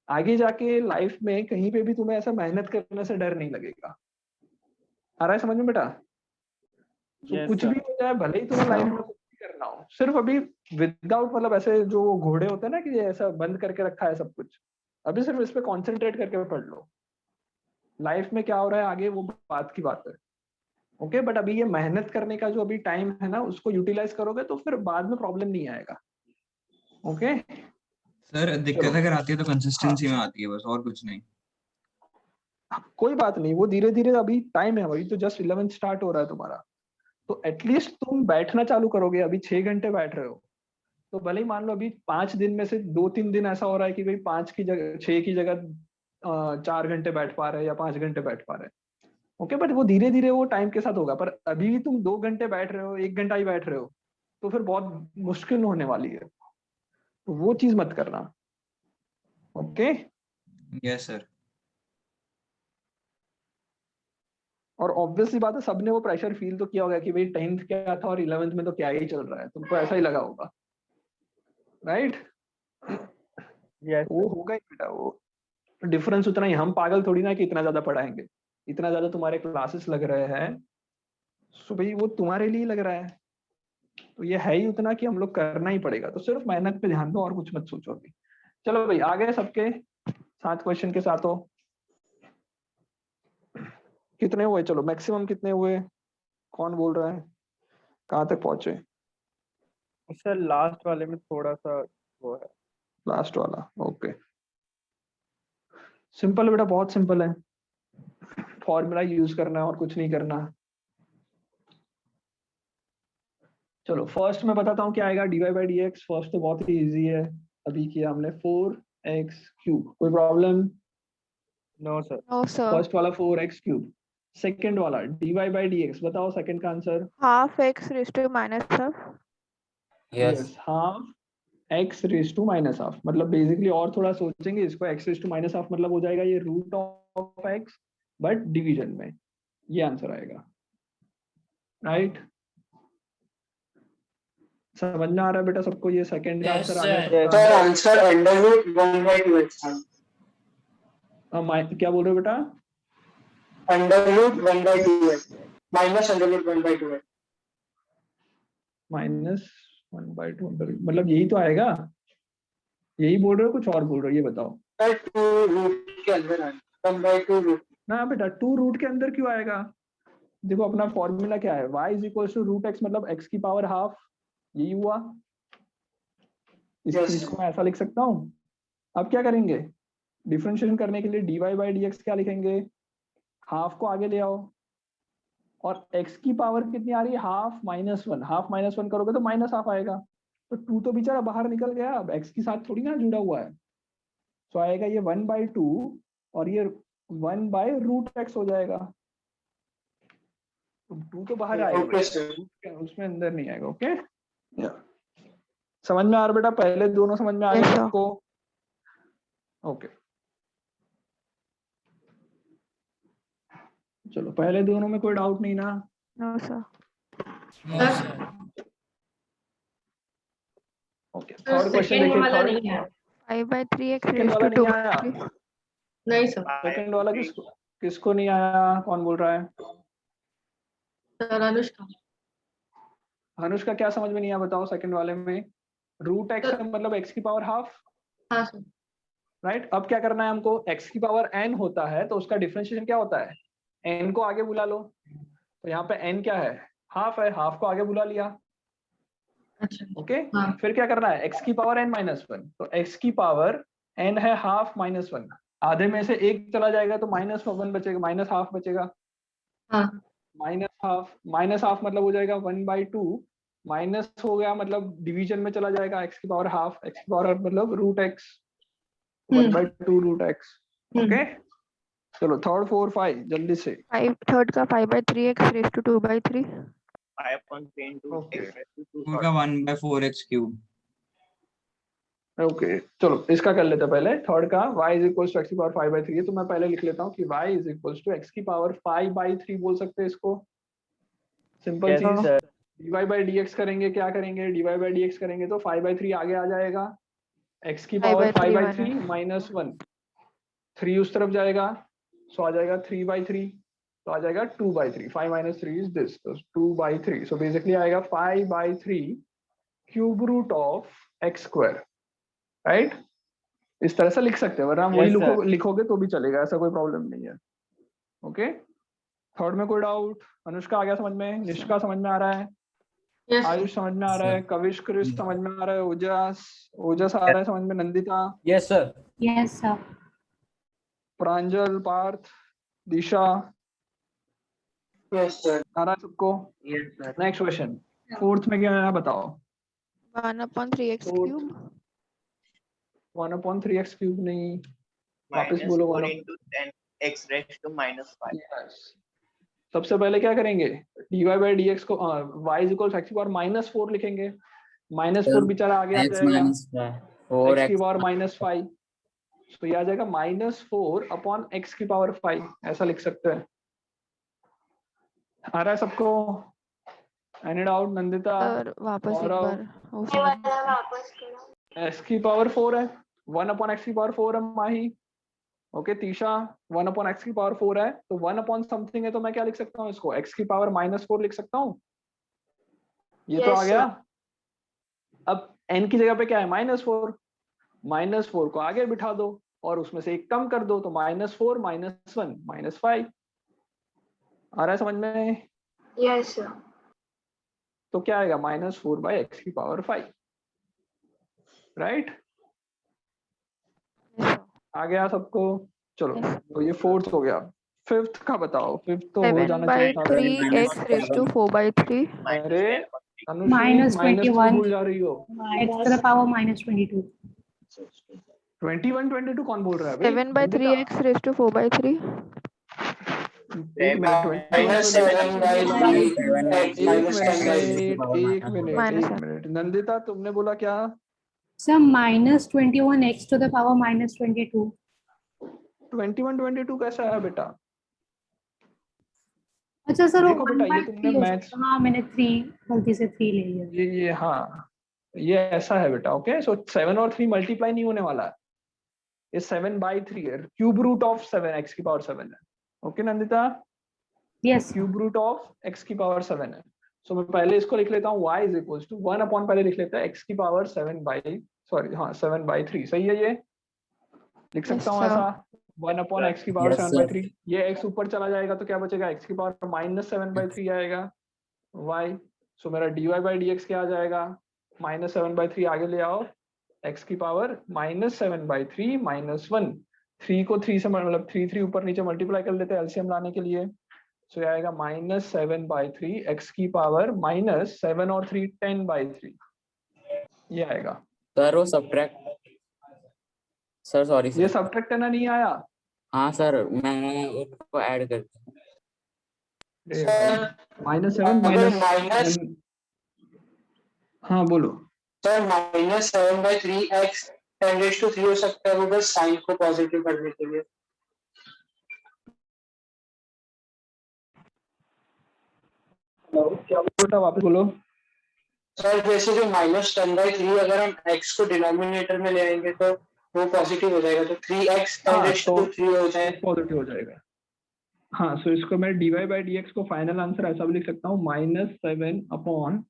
आगे जाके लाइफ में कहीं पे भी तुम्हें ऐसा मेहनत करने से डर नहीं लगेगा. आ रहा है समझ में बेटा? तो
Yes,
कुछ
sir.
भी हो जाए, भले ही तुम्हें लाइफ में कुछ भी करना हो, सिर्फ अभी विदाउट, मतलब ऐसे जो घोड़े होते हैं ना कि ऐसा बंद करके रखा है सब कुछ, अभी सिर्फ इस पे कॉन्सेंट्रेट करके पढ़ लो. लाइफ में क्या हो रहा है आगे वो बात की बात है. ओके, बट अभी ये मेहनत करने का जो अभी टाइम है ना, उसको यूटिलाइज करोगे तो फिर बाद में प्रॉब्लम नहीं आएगा. ओके,
सर दिक्कत
चलो.
अगर आती है तो कंसिस्टेंसी में आती है बस, और कुछ नहीं.
कोई बात नहीं, वो धीरे धीरे, अभी टाइम है, वही तो जस्ट 11th स्टार्ट हो रहा है तुम्हारा. तो एटलीस्ट तुम बैठना चालू करोगे. अभी 6 घंटे बैठ रहे हो, तो भले ही मान लो अभी 5 दिन में से 2-3 दिन ऐसा हो रहा है कि भाई 5 की जगह 6 की जगह 4 घंटे बैठ पा रहे हैं या 5 घंटे बैठ पा रहे हैं. ओके, बट वो धीरे धीरे वो टाइम के साथ होगा. पर अभी भी तुम 2 घंटे बैठ रहे हो, 1 घंटा ही बैठ रहे हो, तो फिर बहुत मुश्किल होने वाली है. तो वो चीज मत करना. Okay,
yes sir.
और ऑब्वियसली बात है सबने वो प्रेशर फील तो किया होगा कि भाई 10th क्या था और 11th में तो क्या ही चल रहा है, तुमको ऐसा ही लगा होगा, राइट?
यस
वो होगा ही बेटा, वो डिफरेंस उतना ही, हम पागल थोड़ी ना कि इतना ज्यादा पढ़ाएंगे, इतना ज्यादा तुम्हारे क्लासेस लग रहे हैं, सो भाई वो तुम्हारे लिए लग रहा है, तो ये है ही उतना कि हम लोग करना ही पड़ेगा, तो सिर्फ मेहनत पे ध्यान दो और कुछ मत सोचो अभी। चलो भाई आ गए सबके 7 क्वेश्चन के साथ हो, कितने हुए? चलो मैक्सिमम कितने हुए, कौन बोल रहा है, कहाँ तक पहुंचे?
सर लास्ट वाले में थोड़ा सा वो है।
लास्ट वाला, ओके। सिंपल बेटा, बहुत सिंपल है, फॉर्मूला यूज करना है और कुछ नहीं करना। चलो फर्स्ट मैं बताता हूँ क्या आएगा, dy by D x. First तो बहुत ही इजी है, अभी किया हमने 4x³, कोई problem?
No sir.
No sir.
First वाला 4x³, सेकंड वाला dy बाई डी एक्स, बताओ सेकंड का answer.
Half X raise to minus half.
Yes
half x raise to minus half, मतलब बेसिकली और थोड़ा सोचेंगे इसको, x raise to minus half मतलब हो जाएगा ये root of x, but division में, ये आंसर आएगा, राइट? समझ में आ रहा है बेटा सबको, ये सेकंड का आंसर आ गया सबका?
सर आंसर अंडररूट 1/2x था।
क्या बोल रहे हो बेटा?
Under root 1/2x minus under root 1/2x।
-1/2 मतलब यही तो आएगा, यही बोल रहे हो कुछ और बोल रहे हो, ये बताओ
सर 2 रूट के अंदर आएगा 1/2 रूट।
ना बेटा, 2 रूट के अंदर क्यों आएगा? देखो अपना फॉर्मूला क्या है, y is equal to root X, मतलब x की पावर हाफ, यही हुआ। इस
Yes.
चीज को मैं ऐसा लिख सकता हूँ। अब क्या करेंगे, डिफरेंशिएशन करने के लिए dy बाई डी एक्स क्या लिखेंगे, हाफ को आगे ले आओ, और x की पावर कितनी आ रही है, हाफ -1, हाफ -1 करोगे तो माइनस हाफ आएगा, तो 2 तो बेचारा बाहर निकल गया, अब x के साथ थोड़ी ना जुड़ा हुआ है, तो आएगा ये 1/2 और ये 1/√x हो जाएगा, तो 2 तो बाहर आएगा
Okay, sir.
उसमें अंदर नहीं आएगा, ओके? समझ में आ रहा बेटा, पहले दोनों समझ में आ
Yes,
गए
sir.
सबको? ओके चलो, पहले दोनों में कोई डाउट नहीं ना?
No sir.
Okay, third question
second
देखिए,
वाला
थर्ड
नहीं आया।
5/3x
सेकंड
रेज
वाला
टू
नहीं आया,
2/3।
नहीं सर।
सेकंड वाला किसको नहीं आया, कौन बोल रहा है?
सर अनुष्का।
अनुष्का क्या समझ में नहीं आया बताओ, सेकंड वाले में रूट एक्स मतलब x की पावर हाफ,
हाँ सर।
राइट? अब क्या करना है हमको, x की पावर n होता है तो उसका डिफरेंशिएशन क्या होता है, n को आगे बुला लो, तो यहाँ पे n क्या है, हाफ है, हाफ को आगे बुला लिया,
अच्छा।
ओके?
हाँ।
फिर क्या करना है, x की पावर n -1, तो x की पावर n है हाफ -1, आधे में से एक चला जाएगा तो -1 बचेगा, माइनस हाफ बचेगा,
हाँ।
माइनस हाफ मतलब हो जाएगा 1/2, माइनस हो गया मतलब डिवीजन में चला जाएगा, x की पावर हाफ, x की पावर मतलब root x, 1/2 root X, okay? चलो थर्ड 4 5 जल्दी से।
थर्ड का 5/3x raise to 2/3।
5.3 into
Okay.
x raised to 2
होगा 1/4x³।
ओके चलो इसका कर लेते हैं पहले, थर्ड का y is equal to x की पावर 5/3 है, तो मैं पहले लिख लेता हूँ कि y is equal to x की पावर 5/3 बोल सकते हैं इसको, सिंपल
Yes,
चीज।
sir.
dy by D X करेंगे, क्या करेंगे, dy बाई डी एक्स करेंगे तो 5/3 आगे आ जाएगा, x की पावर 5/3 -1, 3 उस तरफ जाएगा, सो आ जाएगा 3/3, तो आ जाएगा 2/3, 5 - 3 इज दिस, तो 2/3, सो बेसिकली आएगा 5/3 cube root of x², right? इस तरह से लिख सकते हैं, वरना वही
Yes, sir.
लिखोगे तो भी चलेगा, ऐसा कोई प्रॉब्लम नहीं है, ओके? थर्ड में कोई डाउट? अनुष्का आ गया समझ में, निष्का समझ में आ रहा है,
यस
आयुष समझ में आ रहा है, कविश क्रिश समझ में आ रहा है, ओजस आ रहा है समझ में, Nandita,
yes sir.
Yes sir.
Pranjal, Parth, Disha,
Yes, sir.
आ रहा है सबको?
Yes, sir.
Next question, fourth में क्या है बताओ?
1/3x cube.
1/3x³ नहीं, वापस
Minus
बोलो
4
वाला।
into 10 x raised to -5.
Yes. सबसे पहले क्या करेंगे, dy बाई डी एक्स को y is equal to x की पावर -4 लिखेंगे, -4 बेचारा आगे आ
x
जाएगा,
minus
x की
4x
पावर -5, तो ये आ जाएगा -4 अपॉन x की पावर 5, ऐसा लिख सकते हैं, आ रहा है सबको? Any doubt Nandita?
सर वापस एक
और
बार वो समझ नहीं आया।
x की पावर 4 है, 1 अपॉन x की पावर 4 है माही। ओके तीशा, 1 अपॉन x की पावर 4 है, तो 1 अपॉन समथिंग है, तो मैं क्या लिख सकता हूँ इसको? x की पावर -4 लिख सकता हूँ। ये तो आ गया। अब n की जगह पे क्या है? -4। -4 को आगे बिठा दो और उसमें से एक कम कर दो, तो -4 -1 -5। आ रहा है समझ में?
Yes sir.
तो क्या आएगा? -4 बाई एक्स की पावर 5, राइट? आ गया सबको? चलो तो ये फोर्थ हो गया। फिफ्थ का बताओ। फिफ्थ तो हो
7
जाना
by
चाहिए था।
3x raised to 4/3
अरे अनुश्री,
-21
माइनस क्यों भूल जा रही हो?
x to the power -22
21 22 कौन बोल रहा है भाई?
7 by
Nandita?
3x raised to 4/3
एक मिनट, 21
-7 by 3 x
-10
एक मिनट,
minus
एक मिनट। नंदिता तुमने बोला क्या?
Sir -21 x to the power -22
21 22 कैसा है बेटा?
अच्छा सर वो
देखो बेटा, ये तुमने
1/3 हो
मैथ्स,
सकता है। हाँ मैंने 3 गलती से 3 ले लिया।
ये हाँ, ये ऐसा है बेटा। ओके, सो 7 और 3 मल्टीप्लाई नहीं होने वाला है। ये 7/3 है, क्यूब रूट ऑफ 7 x की पावर 7 है। Okay Nandita,
yes
cube root of x की पावर 7 है। सो मैं पहले इसको लिख लेता हूँ, y is equals to 1 upon, पहले लिख लेते हैं x की पावर 7/3। सही है? ये लिख सकता हूँ ऐसा, 1 अपॉन x की पावर
Yes, sir.
7/3। ये x ऊपर चला जाएगा तो क्या बचेगा? x की पावर -7/3 आएगा y। सो मेरा dy/dx क्या आ जाएगा? -7/3 आगे ले आओ, x की पावर -7/3 -1। 3 को 3 से मतलब 3 ऊपर नीचे मल्टीप्लाई कर लेते हैं एलसीएम लाने के लिए। सो ये आएगा -7/3 x की पावर -7 और 3 10/3, ये आएगा।
सर वो सब्ट्रैक्ट, सर सॉरी
ये
सर।
सब्ट्रैक्ट करना नहीं आया?
हाँ सर, मैंने इसको ऐड कर दिया।
-7
अगर
माइनस,
माइनस,
हाँ बोलो।
सर -7 by 3x 10⁻³ हो सकता है, वो बस साइन को पॉजिटिव करने के लिए।
क्या बेटा, वापस बोलो।
सर जैसे जो -10/3 अगर हम x को डिनोमिनेटर में ले आएंगे तो वो पॉजिटिव हो जाएगा, तो 3x
हाँ, तो
10⁻³ हो जाए।
पॉजिटिव हो जाएगा। हाँ, सो इसको मैं dy/dx को फाइनल आंसर ऐसा भी लिख सकता हूँ, -7 अपॉन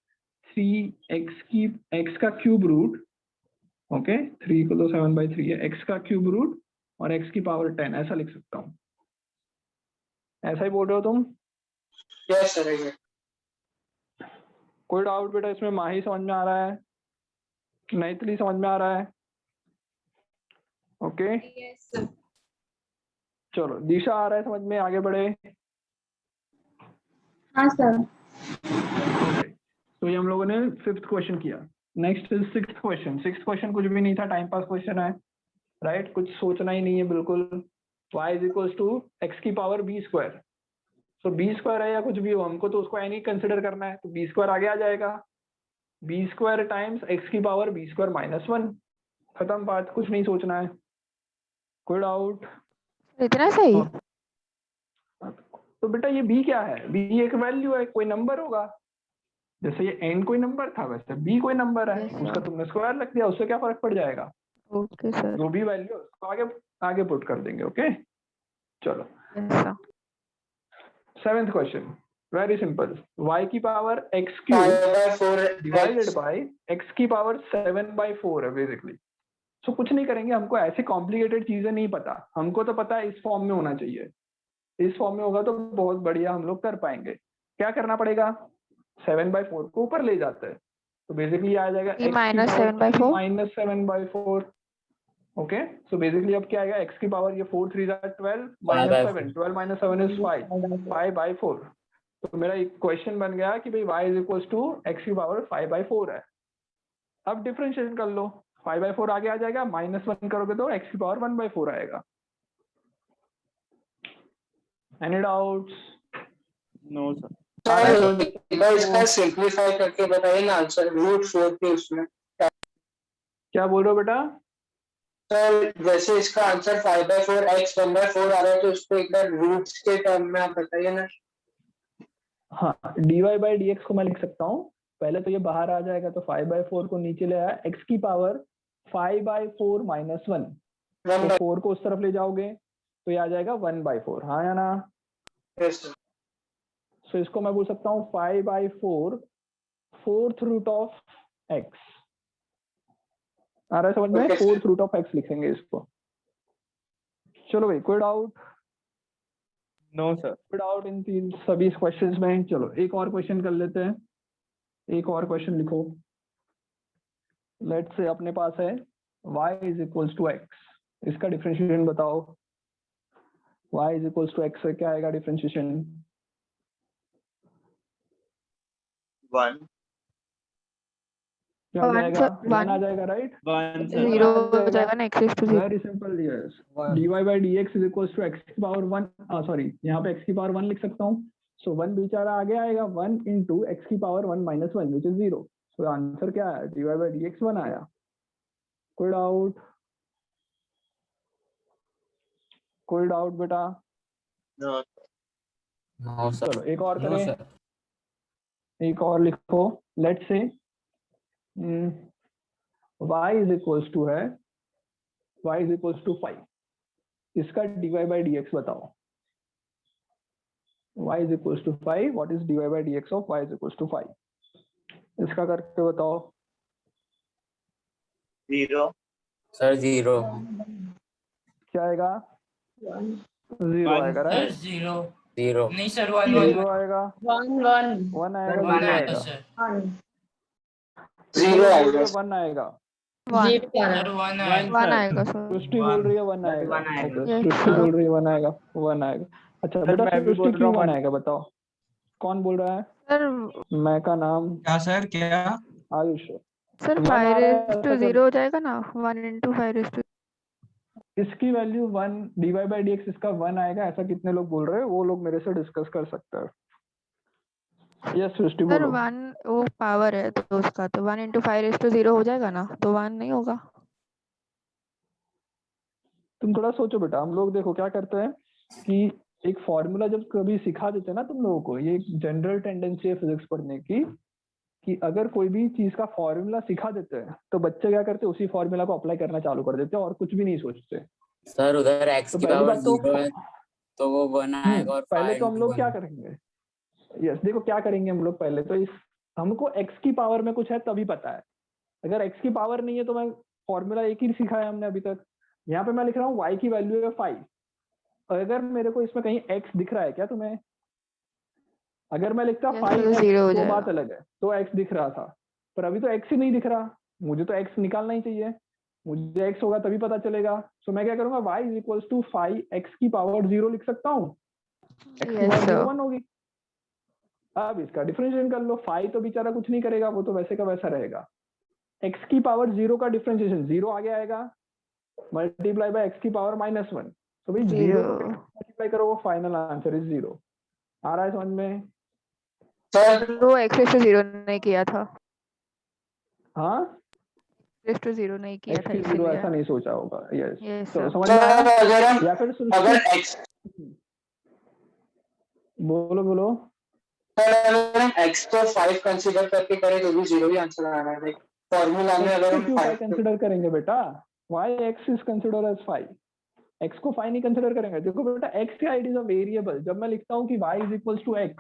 3x की, x का क्यूब रूट। ओके, 3 को तो 7/3 है, x का क्यूब रूट और x की पावर 10, ऐसा लिख सकता हूँ। ऐसा ही बोल रहे हो तुम?
Yes sir.
कोई डाउट बेटा इसमें? माही समझ में आ रहा है? नैतली समझ में आ रहा है? Okay
yes sir.
चलो, दिशा आ रहा है समझ में? आगे बढ़े।
हाँ सर।
ओके, तो ये हम लोगों ने 5th क्वेश्चन किया। Next is 6th question. 6th question कुछ भी नहीं था, टाइम पास क्वेश्चन है, राइट? कुछ सोचना ही नहीं है बिल्कुल। y is equals to x की पावर b²। सो b² है या कुछ भी हो, हमको तो उसको n ही कंसिडर करना है, तो b² आगे आ जाएगा। b² टाइम्स x की पावर b² -1। खत्म बात, कुछ नहीं सोचना है। कोई डाउट?
इतना सही?
तो बेटा ये b क्या है? b एक वैल्यू है, कोई नंबर होगा। जैसे ये n कोई नंबर था, वैसे b कोई नंबर है,
Yes, sir.
उसका तुमने स्क्वायर रख दिया, उससे क्या फर्क पड़ जाएगा?
Okay sir.
जो भी वैल्यू उसको आगे आगे पुट कर देंगे। ओके चलो,
yes sir.
7th question, very simple. y की power x³
5/4
divided by x की पावर 7/4 है बेसिकली। सो कुछ नहीं करेंगे, हमको ऐसे कॉम्प्लिकेटेड चीजें नहीं पता, हमको तो पता है इस फॉर्म में होना चाहिए। इस फॉर्म में होगा तो बहुत बढ़िया हम लोग कर पाएंगे। क्या करना पड़ेगा? 7/4 को ऊपर ले जाते हैं, तो बेसिकली आ जाएगा
ये
x की पावर
7/4
-7/4। ओके, सो बेसिकली अब क्या आएगा? x की पावर, ये 4 3 12 -7, 12 - 7 इज 5/4। तो मेरा एक क्वेश्चन बन गया कि भाई y is equals to x की पावर 5/4 है। अब डिफरेंशिएशन कर लो, 5/4 आगे आ जाएगा, -1 करोगे तो x की पावर 1/4 आएगा। Any doubts?
No sir.
Sir इसका सिंपलीफाई करके बताइए ना आंसर, √4 के उसमें।
क्या बोल रहे हो बेटा?
सर जैसे इसका आंसर 5/4 x 1/4 आ रहा है, तो उसको एक बार रूट्स के टर्म में आप बताइए ना।
हाँ, dy/dx को मैं लिख सकता हूँ, पहले तो ये बाहर आ जाएगा तो 5/4 को नीचे ले आया, x की पावर 5/4 - 1, तो 4 को उस तरफ ले जाओगे तो ये आ जाएगा 1/4, हाँ या ना?
Yes sir.
सो इसको मैं बोल सकता हूँ 5/4 4th रूट ऑफ x। आ रहा है समझ में?
Okay, sir.
4th root of x लिखेंगे इसको। चलो भाई, कोई डाउट?
No sir.
कोई डाउट इन तीन सभी क्वेश्चंस में? चलो एक और क्वेश्चन कर लेते हैं, एक और क्वेश्चन लिखो। लेट्स से अपने पास है y = x, इसका डिफरेंशिएशन बताओ। y = x से क्या आएगा डिफरेंशिएशन?
1
क्या आ
One,
जाएगा?
sir,
1 आ
one.
जाएगा, राइट?
1 सर।
जीरो हो जाएगा ना, x to 0.
Very simple yes, dy/dx = x की पावर 1, सॉरी यहाँ पे x की पावर 1 लिख सकता हूँ। सो 1 बेचारा आगे आएगा, 1 × x की power 1 - 1 which is 0। So answer क्या आया? dy/dx 1 आया। कोई डाउट? कोई डाउट बेटा?
No sir.
चलो एक और करें, एक और लिखो। लेट्स से y = 5, इसका dy/dx बताओ। y = 5, what is dy/dx of y = 5? इसका करके बताओ।
0
सर 0।
क्या आएगा? 0
One.
आएगा, राइट?
0
नहीं सर
0 आएगा, 1 आएगा,
1
0
आएगा
आएगा।
सर।
0 आएगा।
1 आएगा।
1.
सर 1 आएगा।
1 आएगा सर.
सृष्टि बोल रही है 1 आएगा।
one आएगा।
ओके,
Yes,
सृष्टि
sir.
बोल रही है 1 आएगा, 1 आएगा। अच्छा
सर,
बेटा,
मैं भी
सृष्टि
बोल रहा
क्यों
हूँ
1
one.
आएगा बताओ? कौन बोल रहा है?
सर
मैं का नाम
क्या सर क्या?
आयुष।
सर
1 आ
5
रहा है,
raised
ऐसा
to
कर।
0 हो जाएगा ना, 1 × 5 raised to.
इसकी वैल्यू 1, dy/dx इसका 1 आएगा, ऐसा कितने लोग बोल रहे हैं? वो लोग मेरे से डिस्कस कर सकते हैं। यस सृष्टि
सर
बोलो।
1 वो पावर है तो उसका, तो 1 × 5 raised to 0 हो जाएगा ना, तो 1 नहीं होगा।
तुम थोड़ा सोचो बेटा, हम लोग देखो क्या करते हैं कि एक फॉर्मूला जब कभी सिखा देते हैं ना तुम लोगों को, ये एक जनरल टेंडेंसी है फिजिक्स पढ़ने की, कि अगर कोई भी चीज का फॉर्मूला सिखा देते हैं तो बच्चे क्या करते हैं, उसी फॉर्मूला को अप्लाई करना चालू कर देते हैं और कुछ भी नहीं सोचते।
सर उधर x
तो
की
पहली
पावर
बात तो
0 है तो वो 1 आएगा और
पहले
5
तो हम लोग
×
क्या
1।
करेंगे? यस देखो क्या करेंगे हम लोग, पहले तो इस हमको x की पावर में कुछ है तभी पता है। अगर x की पावर नहीं है तो मैं फॉर्मूला एक ही सिखाया हमने अभी तक। यहाँ पे मैं लिख रहा हूँ y की वैल्यू है 5। अगर मेरे को इसमें कहीं x दिख रहा है क्या तुम्हें? अगर मैं लिखता
Yes,
5x
0 हो
तो
जाएगा।
बात अलग है, तो x दिख रहा था, पर अभी तो x ही नहीं दिख रहा। मुझे तो x निकालना ही चाहिए, मुझे x होगा तभी पता चलेगा। सो मैं क्या करूंगा, y = 5, x की पावर 0 लिख सकता हूँ, x की
Yes,
पावर
sir.
1 होगी। अब इसका डिफरेंशिएशन कर लो, 5 तो बेचारा कुछ नहीं करेगा, वो तो वैसे का वैसा रहेगा। x की पावर 0 का डिफरेंशिएशन 0 आगे आएगा, मल्टीप्लाई बाय x की पावर -1। तो भाई 0 को मल्टीप्लाई करो, वो फाइनल आंसर इज 0। आ रहा है समझ में?
सर
वो x raised to 0 नहीं किया था,
हाँ,
raised to 0 नहीं किया
x
था
की 0
इसीलिए।
ऐसा नहीं सोचा होगा। यस,
Yes,
चलो
sir.
समझ में आया?
सर अगर हम
या फिर
अगर x
बोलो बोलो।
सर अगर हम x को 5 कंसीडर करके करें तो भी 0 ही आंसर आना है। लाइक फॉर्मूला में
x
अगर
को
हम
क्यों 5
5
कंसीडर करेंगे बेटा? why x is considered as 5? x को 5 नहीं कंसीडर करेंगे। देखो बेटा, x का इट इज अ वेरिएबल। जब मैं लिखता हूँ कि y = x,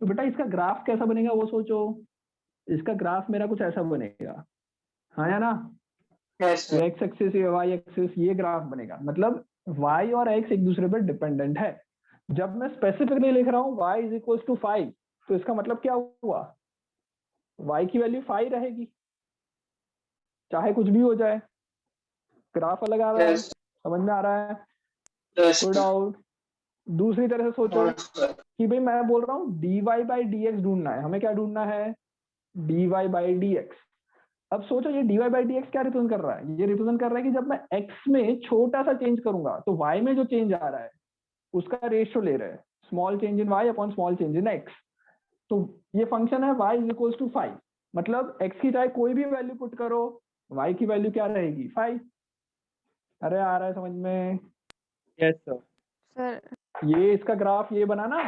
तो बेटा इसका ग्राफ कैसा बनेगा वो सोचो। इसका ग्राफ मेरा कुछ ऐसा बनेगा, हाँ या ना?
यस सर
x एक्सिस या y एक्सिस, ये ग्राफ बनेगा। मतलब y और x एक दूसरे पर डिपेंडेंट है। जब मैं स्पेसिफिकली लिख रहा हूँ y = 5, तो इसका मतलब क्या हुआ? y की वैल्यू 5 रहेगी, चाहे कुछ भी हो जाए। ग्राफ अलग आ रहा है,
यस
समझ में आ रहा है?
यस
कोई डाउट? दूसरी तरह से सोचो कि भाई मैं बोल रहा हूँ dy/dx ढूंढना है। हमें क्या ढूंढना है? dy/dx। अब सोचो ये dy/dx क्या रिप्रेजेंट कर रहा है? ये रिप्रेजेंट कर रहा है कि जब मैं x में छोटा सा चेंज करूंगा तो y में जो चेंज आ रहा है उसका रेशियो ले रहे हैं, small change in y upon small change in x। तो ये फंक्शन है y = 5। मतलब x की चाहे कोई भी वैल्यू पुट करो, y की वैल्यू क्या रहेगी? 5। अरे आ रहा है समझ में?
Yes sir.
सर
ये इसका ग्राफ ये बना ना,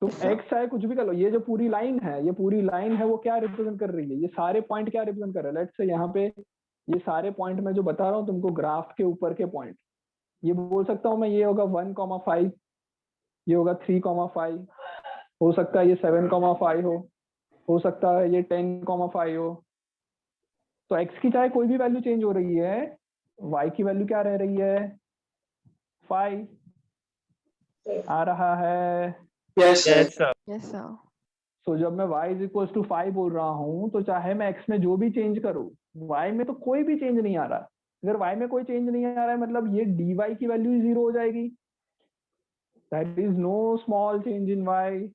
तुम
Yes, sir.
x चाहे कुछ भी कर लो, ये जो पूरी लाइन है, ये पूरी लाइन है वो क्या रिप्रेजेंट कर रही है, ये सारे पॉइंट क्या रिप्रेजेंट कर रहे हैं। लेट्स से यहाँ पे ये सारे पॉइंट मैं जो बता रहा हूँ तुमको, ग्राफ के ऊपर के पॉइंट, ये बोल सकता हूँ मैं, ये होगा 1,5, ये होगा 3,5, हो सकता है ये 7,5 हो सकता है ये 10,5 हो। तो x की चाहे कोई भी वैल्यू चेंज हो रही है, y की वैल्यू क्या रह रही है, 5 आ रहा है।
Yes
yes sir.
Yes, sir.
तो जब मैं y इज इक्वल टू 5 बोल रहा हूँ, तो चाहे मैं x में जो भी चेंज करूँ, y में तो कोई भी चेंज नहीं आ रहा। अगर y में कोई चेंज नहीं आ रहा है, मतलब ये dy की वैल्यू 0 हो जाएगी। That is no small change in y।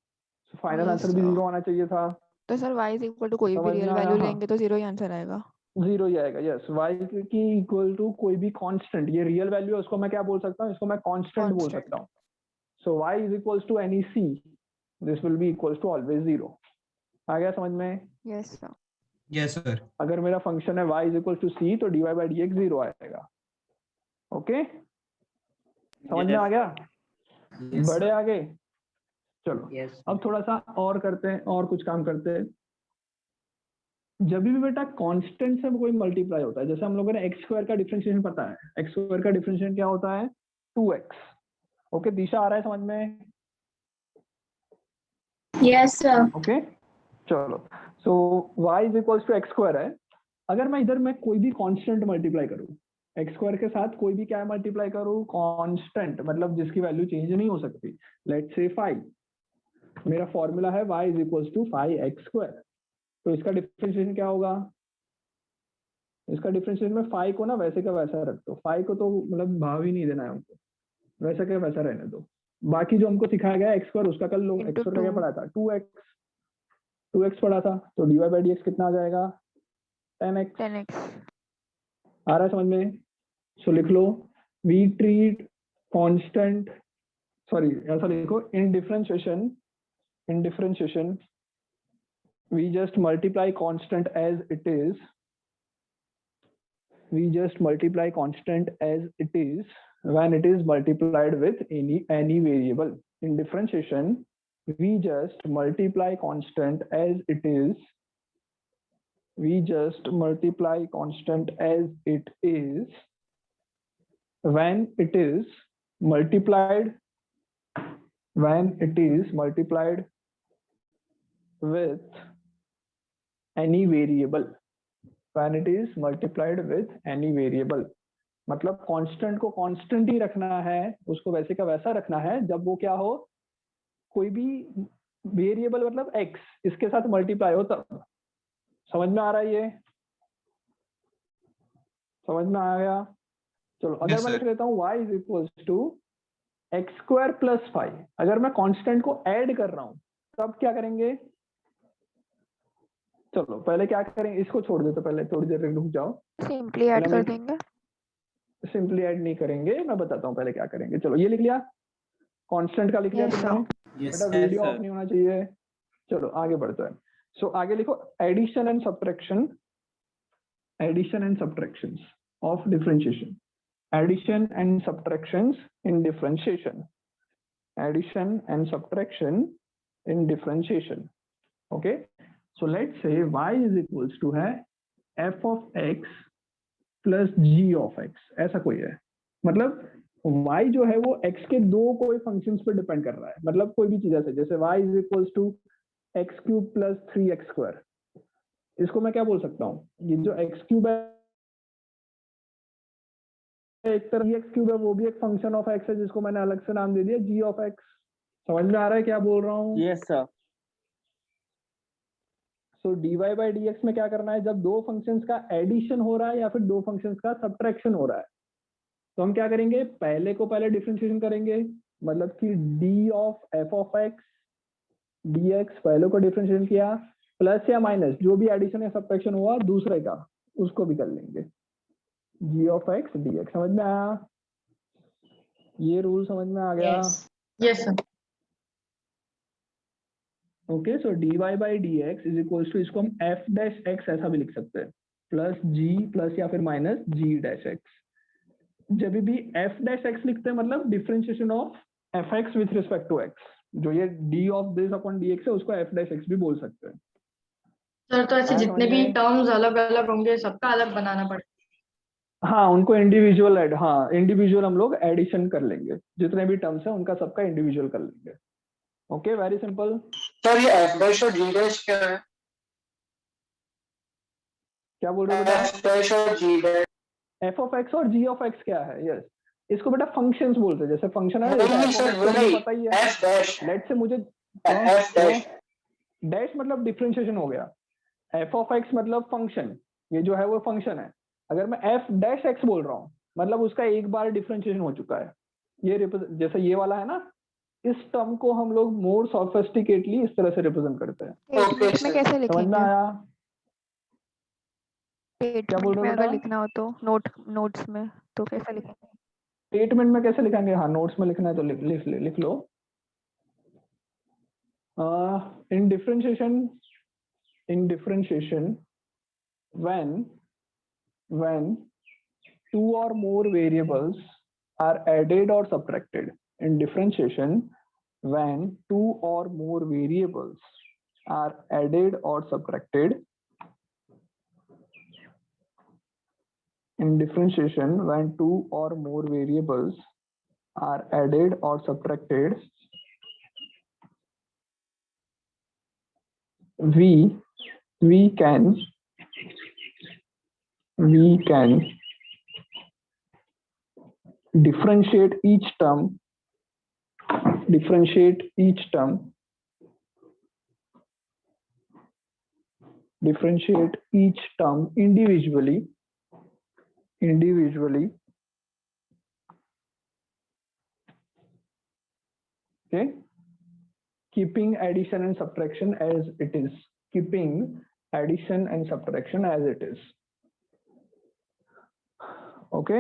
Final
Yes,
answer भी
sir.
0 आना चाहिए था।
तो sir y is equal to कोई भी
समझ में
रियल
आया?
वैल्यू
हाँ,
लेंगे तो 0 ही आंसर आएगा।
0 ही आएगा। यस, y की इक्वल टू कोई भी कांस्टेंट, ये रियल वैल्यू है, उसको मैं क्या बोल सकता हूँ, इसको मैं कांस्टेंट बोल
Constant.
सकता हूँ। So y is equal to any c, this will be equal to always 0। आ गया समझ में?
Yes, sir.
Yes sir.
अगर मेरा फंक्शन है y is equal to c, तो dy बाई dx 0 आएगा। ओके, समझ में
Yes,
आ गया?
Yes,
बड़े
sir.
आगे चलो।
यस
अब थोड़ा सा और करते हैं, और कुछ काम करते हैं। जब भी बेटा कांस्टेंट से कोई मल्टीप्लाई होता है, जैसे हम लोगों ने एक्स स्क्वायर का डिफरेंशिएशन पता है, एक्स स्क्वायर का डिफरेंशिएशन क्या होता है, 2x। ओके, दिशा आ रहा है समझ में?
Yes, sir.
ओके चलो, so y is equal to x square है। अगर मैं इधर मैं कोई भी कांस्टेंट मल्टीप्लाई करूं, एक्स स्क्वायर के साथ कोई भी क्या मल्टीप्लाई करूं, कांस्टेंट, मतलब जिसकी वैल्यू चेंज नहीं हो सकती। लेट्स से 5, मेरा फॉर्मूला है y is equal to 5x square. तो इसका डिफरेंशिएशन क्या होगा, इसका डिफरेंशिएशन में 5 को ना वैसे का वैसा रख दो, 5 को तो मतलब भाव ही नहीं देना है हमको, वैसा का वैसा रहने दो। बाकी जो हमको सिखाया गया एक्स स्क्वायर उसका कर लो।
Into
एक्स स्क्वायर का क्या
2.
पढ़ा था, 2x पढ़ा था, तो dy बाई dx कितना आ जाएगा, 10x।
10x.
आ रहा है समझ में? सो लिख लो, वी ट्रीट कांस्टेंट, सॉरी ऐसा लिखो, इन differentiation we just multiply constant as it is, we just multiply constant as it is when it is multiplied with any variable. In differentiation we just multiply constant as it is, we just multiply constant as it is when it is multiplied with any variable, when it is multiplied with any variable। मतलब constant को constant ही रखना है, उसको वैसे का वैसा रखना है, जब वो क्या हो, कोई भी वेरिएबल मतलब x इसके साथ मल्टीप्लाई हो तब। समझ में आ रहा है ये? समझ में आ गया? चलो अगर
Yes,
मैं
sir.
लिख लेता हूँ y is equal to x square plus 5, अगर मैं कांस्टेंट को ऐड कर रहा हूँ तब क्या करेंगे, चलो पहले क्या करेंगे, इसको छोड़ देते, पहले थोड़ी देर रुक जाओ,
Simply add
पहले
कर
मैं
देंगे.
सिंपली ऐड नहीं करेंगे, मैं बताता हूँ पहले क्या करेंगे। चलो ये लिख लिया, कांस्टेंट का लिख लिया
Yes,
तुमने,
sir.
Yes,
बेटा
sir.
Video
sir.
ऑफ नहीं होना चाहिए। चलो आगे बढ़ते हैं। सो आगे लिखो, addition and subtraction of differentiation, addition and subtractions in differentiation, addition and subtraction in differentiation. Okay, so let's say y is equals to है f ऑफ x प्लस g ऑफ x, ऐसा कोई है। मतलब y जो है वो x के दो कोई फंक्शंस पे डिपेंड कर रहा है, मतलब कोई भी चीज ऐसे, जैसे y is equals to x cube plus 3x square, इसको मैं क्या बोल सकता हूँ, ये जो x क्यूब है एक तरह x क्यूब है, वो भी एक फंक्शन ऑफ x है, जिसको मैंने अलग से नाम दे दिया g ऑफ x। समझ में आ रहा है क्या बोल रहा हूँ?
Yes, sir.
So dy by dx में क्या करना है, जब दो फंक्शंस का एडिशन हो रहा है या फिर दो फंक्शंस का सब्ट्रैक्शन हो रहा है, तो हम क्या करेंगे, पहले को पहले डिफरेंशिएशन करेंगे, मतलब कि d of f of x dx पहले को डिफरेंशिएशन किया, प्लस या माइनस जो भी एडिशन या सब्ट्रैक्शन हुआ दूसरे का, उसको भी कर लेंगे, g ऑफ x dx। समझ में आया? ये रूल समझ में आ गया?
Yes. Yes, sir.
Okay, so dy by dx is equals to, इसको हम f डैश x ऐसा भी लिख सकते हैं, प्लस g प्लस या फिर माइनस g डैश x। जब भी f डैश x लिखते हैं मतलब differentiation of fx with respect to x। जो ये d of this upon dx है उसको f डैश x भी बोल सकते हैं।
सर तो ऐसे
हाँ,
जितने
समझ
भी
में?
टर्म्स अलग अलग होंगे सबका अलग बनाना पड़ेगा।
हाँ, उनको इंडिविजुअल ऐड, हाँ इंडिविजुअल हम लोग एडिशन कर लेंगे, जितने भी टर्म्स है उनका सबका इंडिविजुअल कर लेंगे। Okay, very simple.
सर ये f डैश और g डैश क्या है?
क्या बोल रहे हो बेटा?
f डैश और g dash
f of x और g ऑफ x क्या है? यस, इसको बेटा फंक्शंस बोलते हैं। जैसे फंक्शन है ना,
नहीं,
जैसे
नहीं
f ऑफ
सर
x
वो
तो मुझे
नहीं,
पता ही है।
f डैश
लेट से मुझे
f डैश
डैश मतलब डिफरेंशिएशन हो गया। f ऑफ x मतलब फंक्शन, ये जो है वो फंक्शन है। अगर मैं f डैश x बोल रहा हूँ मतलब उसका एक बार डिफरेंशिएशन हो चुका है। ये जैसे ये वाला है ना, इस टर्म को हम लोग मोर सोफिस्टिकेटली इस तरह से रिप्रेजेंट करते हैं।
ओके
स्टेटमेंट में
सर,
कैसे
समझ में
लिखेंगे?
आया? क्या बोल
स्टेटमेंट
रहे
में
हो
अगर
बेटा?
लिखना हो तो नोट्स में तो कैसे लिखेंगे?
स्टेटमेंट में कैसे लिखेंगे? हाँ, नोट्स में लिखना है तो लिख लो। इन differentiation when two or more variables are added or subtracted. In differentiation, when two or more variables are added or subtracted. In differentiation, when two or more variables are added or subtracted, we can differentiate each term individually, okay, keeping addition and subtraction as it is. Okay,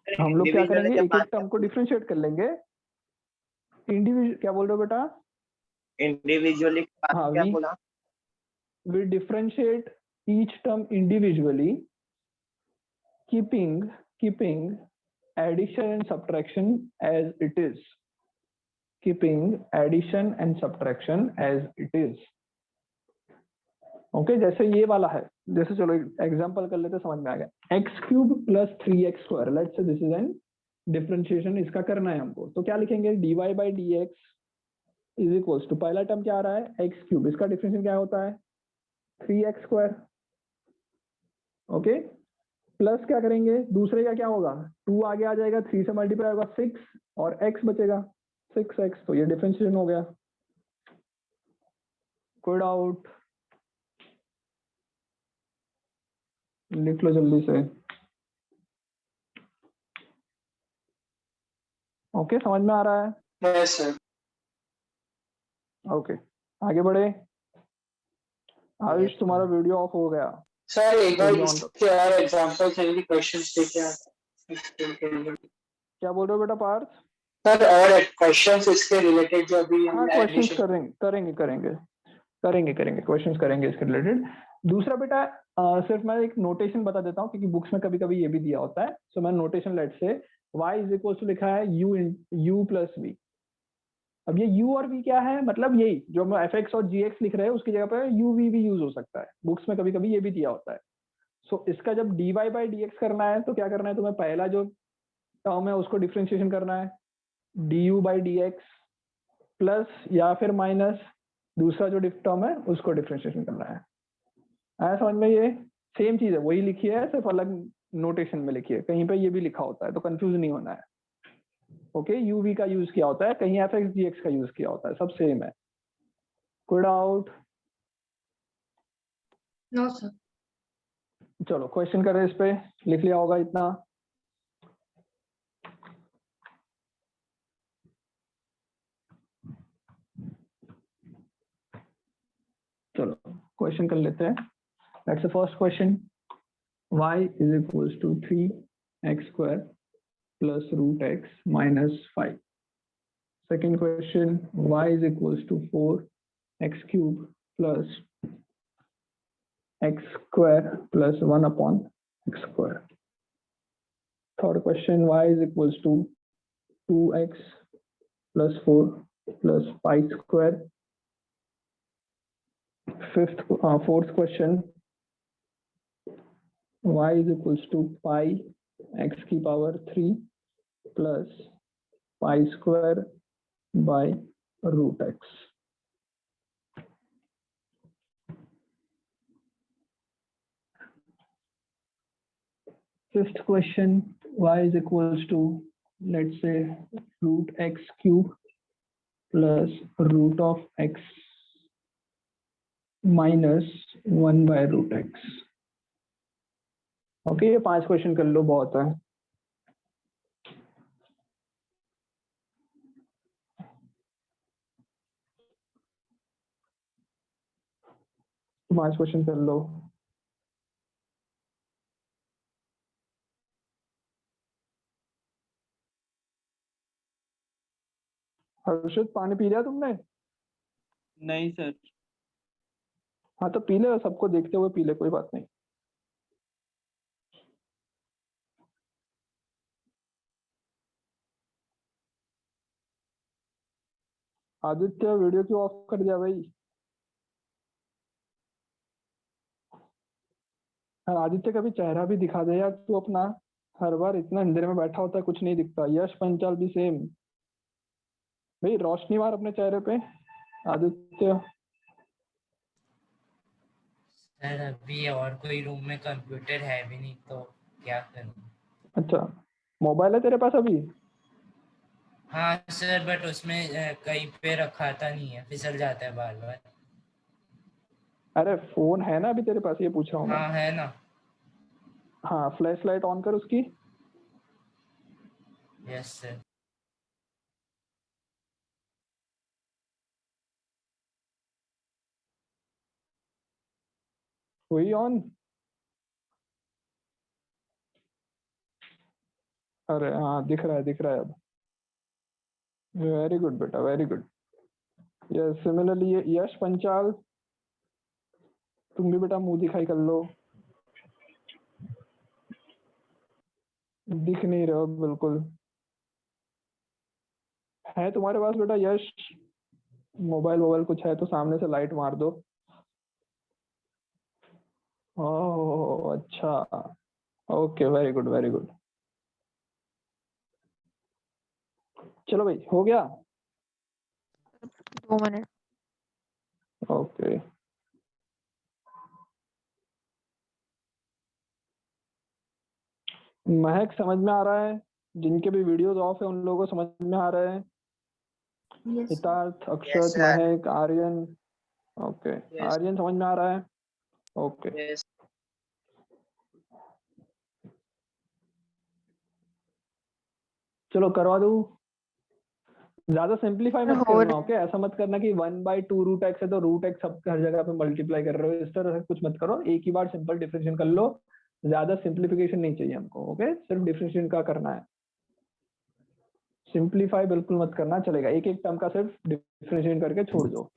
हम लोग क्या करेंगे, एक एक term को differentiate कर लेंगे। Individual, क्या बोल रहे हो बेटा?
इंडिविजुअली
हाँ,
क्या बोला?
we differentiate each term individually, keeping addition and subtraction as it is. Okay, जैसे ये वाला है, जैसे चलो एग्जांपल कर लेते, समझ में आ गया। X cube plus 3x², let's say this is an differentiation, इसका करना है हमको, तो क्या लिखेंगे? dy by D x is equals to, पहला टर्म क्या आ रहा है? एक्स क्यूब, इसका डिफरेंशिएशन क्या होता है? 3x²। ओके, प्लस क्या करेंगे? दूसरे का क्या होगा? 2 आगे आ जाएगा, 3 से मल्टीप्लाई होगा 6 और x बचेगा 6x, तो ये डिफरेंशिएशन हो गया। कोई डाउट? लिख लो जल्दी से। ओके, समझ में आ रहा है?
Yes sir.
ओके, आगे बढ़े। आयुष, तुम्हारा वीडियो ऑफ हो गया।
सर एक बार
Hold on.
इसके और एग्जांपल्स एंड क्वेश्चंस देके
क्या बोल रहे हो बेटा पार्थ?
सर और क्वेश्चंस इसके रिलेटेड जो अभी
हाँ, क्वेश्चंस करेंगे क्वेश्चंस करेंगे इसके रिलेटेड। दूसरा बेटा, सिर्फ मैं एक नोटेशन बता देता हूँ, क्योंकि बुक्स में कभी कभी ये भी दिया होता है। सो मैं नोटेशन लेट से y इज इक्वल टू लिखा है u प्लस v। अब ये u और v क्या है? मतलब यही जो हम fx और gx लिख रहे हैं उसकी जगह पर uv भी यूज हो सकता है, बुक्स में कभी कभी ये भी दिया होता है। सो इसका जब dy बाई dx करना है तो क्या करना है तुम्हें? पहला जो टर्म है उसको डिफरेंशिएशन करना है, du बाई dx, प्लस या फिर माइनस दूसरा जो टर्म है उसको डिफरेंशिएशन करना है। आया समझ में? ये सेम चीज है, वही लिखी है, सिर्फ अलग नोटेशन में लिखी है। कहीं पे ये भी लिखा होता है तो कंफ्यूज नहीं होना है। ओके, uv का यूज किया होता है, कहीं fx gx का यूज किया होता है, सब सेम है। कोई डाउट?
No sir.
चलो क्वेश्चन करें, इस पे लिख लिया होगा इतना। चलो क्वेश्चन कर लेते हैं। That's the first question. Y is equals to 3x² plus root x minus 5. Second question, y is equals to 4x³ plus x² plus 1 upon x². Third question, y is equals to 2x plus 4 plus pi square. Fourth question, y is equals to pi x की power 3 plus pi square by root x. Fifth question, y is equals to, let's say, root x cube plus root of x minus 1 by root x. Okay, ये 5 question कर लो, बहुत है. पांच question कर लो. हर्षित, पानी P लिया तुमने?
नहीं सर.
हाँ तो पी ले, सबको देखते हुए पी ले, कोई बात नहीं. आदित्य, वीडियो क्यों ऑफ कर दिया भाई? यार आदित्य का भी चेहरा भी दिखा दे यार तू अपना. हर बार इतना अंधेरे में बैठा होता है, कुछ नहीं दिखता. यश पंचाल भी सेम भाई, रोशनी मार अपने चेहरे पे. आदित्य,
सर अभी और कोई रूम में कंप्यूटर है भी नहीं तो क्या करूं?
अच्छा, मोबाइल है तेरे पास अभी?
हाँ सर, बट उसमें कहीं पे रखाता नहीं है, फिसल जाता है बार बार.
अरे फोन है ना अभी तेरे पास, ये पूछ रहा हूँ मैं.
हाँ है ना.
हाँ, फ्लैश लाइट ऑन कर उसकी.
Yes sir.
हुई ऑन? अरे हाँ, दिख रहा है, दिख रहा है अब. वेरी गुड बेटा, वेरी गुड. यस, सिमिलरली यश पंचाल, तुम भी बेटा मुंह दिखाई कर लो. दिख नहीं रहे हो बिल्कुल. है तुम्हारे पास बेटा यश मोबाइल कुछ है तो सामने से लाइट मार दो. ओह अच्छा, okay, very good, very good. चलो भाई, हो गया.
2 मिनट.
ओके, महक समझ में आ रहा है? जिनके भी वीडियोस ऑफ है उन लोगों को समझ में आ रहा है? हितार्थ, अक्षत, महक, आर्यन. ओके, आर्यन समझ में आ रहा है? ओके.
Yes.
चलो करवा दूं. ज्यादा सिंपलीफाई मत
हो
करना. ओके, ऐसा मत करना कि 1/2 रूट एक्स है तो रूट एक्स सब हर जगह पे मल्टीप्लाई कर रहे हो, इस तरह से कुछ मत करो. एक ही बार सिंपल डिफरेंशिएशन कर लो. ज्यादा सिंप्लीफिकेशन नहीं चाहिए हमको. ओके, सिर्फ डिफरेंशिएशन का करना है. सिंप्लीफाई बिल्कुल मत करना, चलेगा. एक एक टर्म का सिर्फ डिफरेंशिएशन करके छोड़ दो.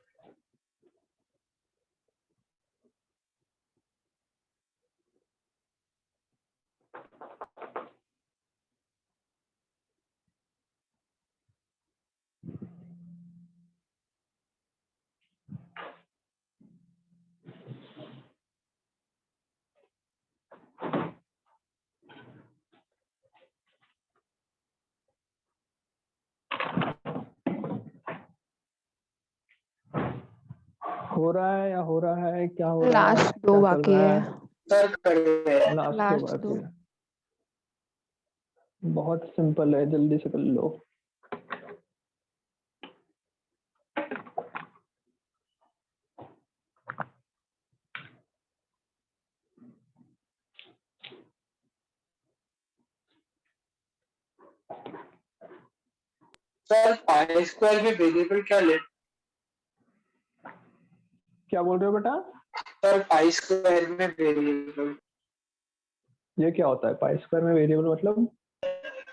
हो रहा है या हो रहा है? क्या हो रहा है?
लास्ट 2
क्या चल
बाकी
रहा
है.
है?
सर करिए.
लास्ट
लास्ट
बाकी
2.
है. बहुत सिंपल है, जल्दी से कर लो.
सर पाई स्क्वायर में वेरिएबल क्या ले?
क्या बोल रहे हो बेटा?
सर पाई स्क्वायर में वेरिएबल.
ये क्या होता है पाई स्क्वायर में वेरिएबल? मतलब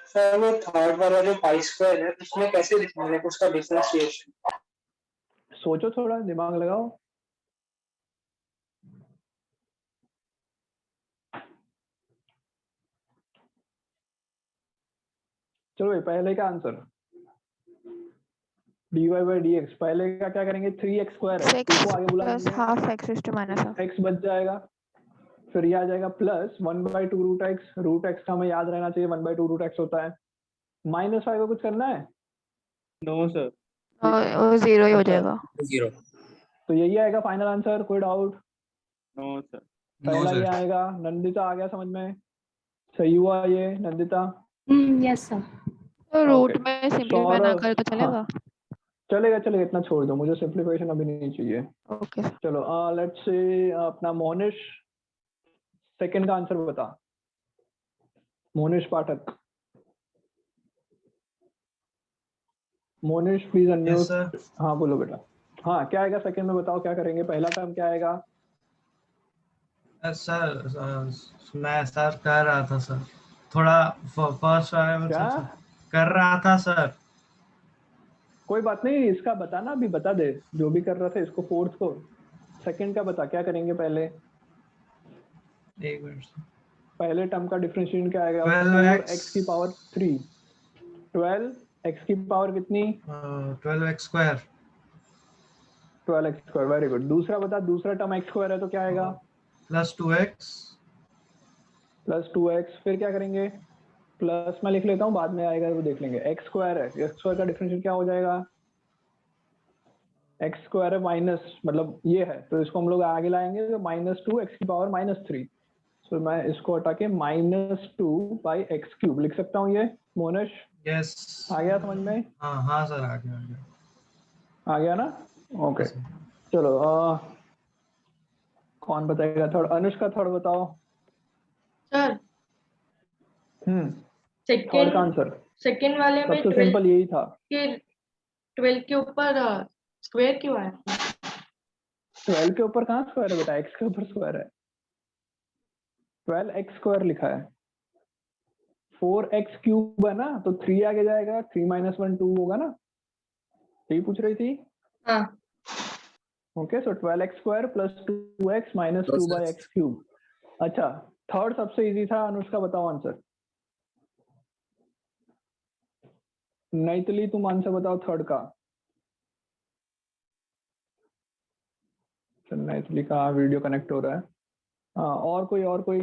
सर वो थर्ड वाला जो पाई स्क्वायर है उसमें कैसे लिखना है उसका डिफरेंशिएशन?
सोचो, थोड़ा दिमाग लगाओ. चलो भाई, पहले का आंसर. dy by dx, पहले का क्या करेंगे 3x स्क्वायर है, 2 को आगे
प्लस
बुलाएंगे,
half x is to minus half.
x बच जाएगा, फिर ये आ जाएगा प्लस 1/2 रूट एक्स का हमें याद रहना चाहिए 1/2 रूट एक्स होता है, -5 को कुछ करना है,
नो सर।
वो 0 ही हो
अच्छा,
जाएगा।
0
तो यही आएगा फाइनल आंसर, कोई डाउट?
No sir.
नो
पहला ये
सर।
आएगा। नंदिता आ गया समझ में? सही हुआ ये नंदिता?
Yes sir.
तो रूट
ओके।
में सिंपलीफाई ना
सौरभ,
करे तो चलेगा?
चलेगा चलेगा, इतना छोड़ दो, मुझे सिंप्लीफिकेशन अभी नहीं चाहिए।
Okay sir.
चलो लेट्स से अपना मोनिश सेकंड का आंसर बता, Monish Pathak. Monish please unmute.
Sir.
हाँ बोलो बेटा। हाँ क्या आएगा सेकंड में, बताओ क्या करेंगे, पहला टर्म क्या आएगा?
सर मैं सर कर रहा था सर, थोड़ा फर्स्ट
क्या?
कर रहा था सर।
कोई बात नहीं, इसका बताना, अभी बता दे जो भी कर रहा था, इसको फोर्थ को। सेकंड का बता क्या करेंगे पहले।
एक मिनट सर।
पहले टर्म का डिफरेंशिएशन क्या आएगा?
12x
4x की पावर 3। 12x की पावर कितनी?
12x square
12x square, very good. दूसरा बता, दूसरा टर्म x स्क्वायर है तो क्या आएगा?
प्लस 2x
प्लस 2x, फिर क्या करेंगे? प्लस मैं लिख लेता हूँ, बाद में आएगा वो देख लेंगे। x स्क्वायर है, x स्क्वायर का डिफरेंशियल क्या हो जाएगा? x स्क्वायर है माइनस, मतलब ये है तो इसको हम लोग आगे लाएंगे तो -2x की पावर -3। तो मैं इसको हटा के -2/x³ लिख सकता हूँ। ये मोनिश
यस
आ गया समझ में?
हाँ सर आ गया
आ गया ना? ओके चलो कौन बताएगा थर्ड? अनुष्का थर्ड बताओ।
सर
थर्ड का आंसर
सेकंड वाले में
सबसे सिंपल यही था।
12 के ऊपर स्क्वायर क्यों आया?
12 के ऊपर कहाँ स्क्वायर है बेटा, x के ऊपर स्क्वायर है। 12x स्क्वायर लिखा है, 4x³ है ना, तो 3 आगे जाएगा, 3 - 1 2 होगा ना, यही पूछ रही थी।
हाँ
ओके, सो 12x square plus 2x - 2/x³। अच्छा थर्ड सबसे इजी था, अनुष्का बताओ आंसर। नैतली तुम आंसर बताओ थर्ड का। नैतली का वीडियो कनेक्ट हो रहा है। हाँ और कोई?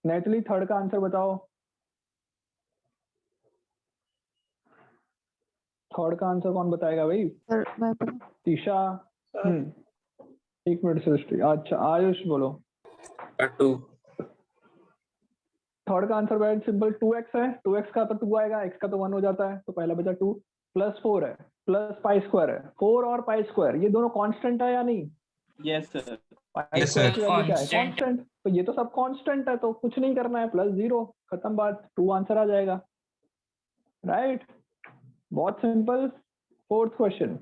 नैतली थर्ड का आंसर बताओ। थर्ड का आंसर कौन बताएगा भाई?
सर मैं
तीशा। एक मिनट सृष्टि। अच्छा आयुष बोलो।
2
थर्ड का आंसर वेरी सिंपल, 2x है, 2x का तो 2 आएगा, x का तो 1 हो जाता है, तो पहला बचा 2 प्लस 4 है प्लस पाई स्क्वायर है। 4 और पाई स्क्वायर ये दोनों कांस्टेंट है या नहीं?
Yes sir.
Pi
Yes,
square
sir.
की वैल्यू क्या है?
Constant.
कांस्टेंट। तो ये तो सब कांस्टेंट है, तो कुछ नहीं करना है, प्लस 0, खत्म बात, 2 आंसर आ जाएगा। राइट, बहुत simple. Fourth question,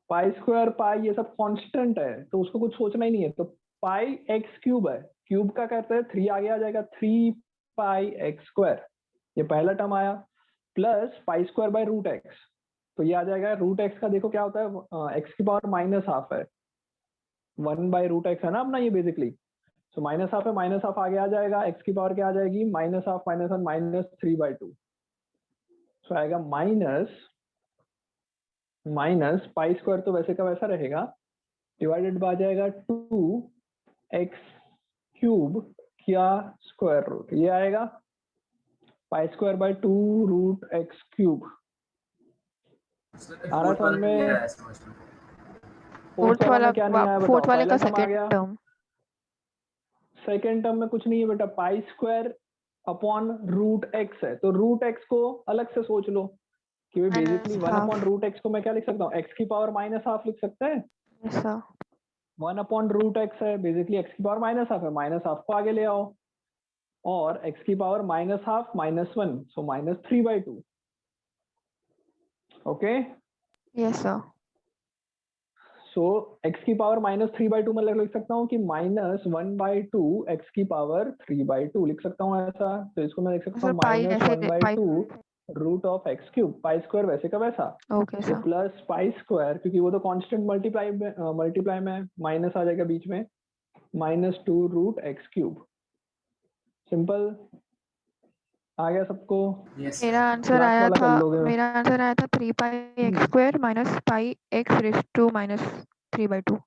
pi square pi ये सब कांस्टेंट है, तो उसको कुछ सोचना ही नहीं है। तो पाई x³ है, क्यूब का कहते हैं 3 आगे आ जाएगा, 3πx²। ये पहला टर्म आया, प्लस π²/√x, तो ये आ जाएगा √x का। देखो क्या होता है, x की पावर -½ है, 1/√x है ना अपना ये बेसिकली। सो -½ है, -½ आगे आ जाएगा, x की पावर क्या आ जाएगी? -½ - 1 -3/2। सो आएगा -π² तो वैसे का वैसा रहेगा, डिवाइडेड बाय आ जाएगा 2x³ क्या स्क्वायर रूट, ये आएगा π²/2√x³। आ रहा समझ में?
फोर्थ वाला
क्या नहीं आया
फोर्थ
बताओ?
वाले
पहला
का
टर्म आ गया,
सेकंड टर्म।
सेकेंड टर्म में कुछ नहीं है बेटा, π²/√x है, तो √x को अलग से सोच लो कि भाई बेसिकली 1/√x को मैं क्या लिख सकता हूँ? x की पावर -½ लिख सकते हैं। 1/√x है, बेसिकली x की पावर -½ है, -½ को आगे ले आओ, और x की पावर -½ - 1, सो -3/2। Okay
yes sir.
So x की पावर -3/2 में लिख सकता हूँ कि -1/2 x की पावर 3/2 लिख सकता हूँ ऐसा। तो इसको मैं लिख सकता हूँ -1/2 √x³, पाई स्क्वायर वैसे का वैसा।
ओके
तो प्लस पाई स्क्वायर, क्योंकि वो तो कांस्टेंट मल्टीप्लाई में माइनस आ जाएगा बीच में, -2 √x³। सिंपल। आ गया सबको?
मेरा आंसर
लास्ट
आया
वाला
था
कर लोगे?
मेरा आंसर आया था 3 pi X square minus pi X raise to minus 3/2।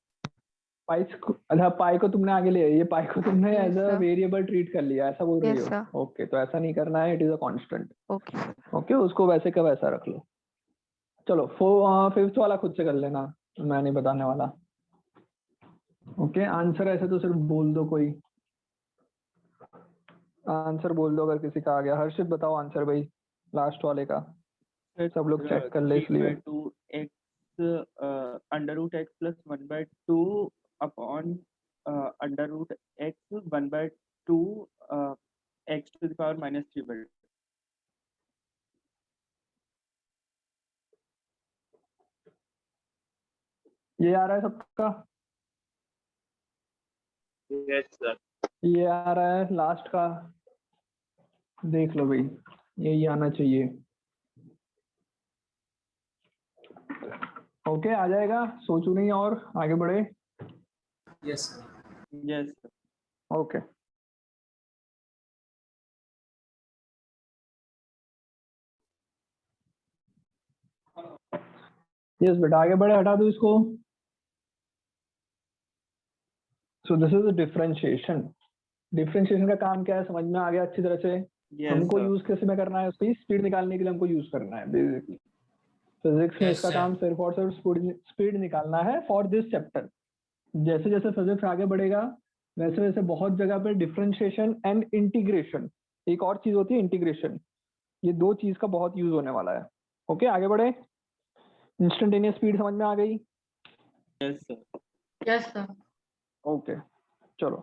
अच्छा पाई को तुमने आगे लिया, ये पाई को तुमने
Yes,
as a
sir.
Variable treat कर लिया, ऐसा बोल रही
Yes,
हो?
sir.
ओके, तो ऐसा नहीं करना है, it is a constant.
Okay sir.
Okay, उसको वैसे का वैसा रख लो। चलो फिफ्थ वाला खुद से कर लेना, मैं नहीं बताने वाला। ओके, आंसर ऐसे तो सिर्फ बोल दो, कोई आंसर बोल दो अगर किसी का आ गया। हर्षित बताओ आंसर भाई, लास्ट वाले का। सब लोग चेक कर ले इसलिए।
3/2x under root x plus 1/2 upon under root x 1/2 x to the power minus 3/2।
ये आ रहा है सबका?
Yes sir.
ये आ रहा है लास्ट का, देख लो भाई, यही आना चाहिए। ओके, आ जाएगा, सोचू नहीं और आगे बढ़े।
Yes sir.
ओके, यस बेटा आगे बढ़े, हटा दो इसको। So this is differentiation. Differentiation का काम क्या है, समझ में आ गया अच्छी तरह से? हमको यूज कैसे में करना है, उसकी स्पीड निकालने के लिए हमको यूज करना है बेसिकली। फिजिक्स में इसका काम सिर्फ और सिर्फ स्पीड निकालना है फॉर दिस चैप्टर। जैसे जैसे फिजिक्स आगे बढ़ेगा वैसे वैसे बहुत जगह पे डिफरेंशिएशन एंड इंटीग्रेशन, एक और चीज होती है इंटीग्रेशन, ये दो चीज का बहुत यूज होने वाला है। ओके, आगे बढ़े। इंस्टेंटेनियस स्पीड समझ में आ गई?
Yes sir.
Yes sir.
Okay, चलो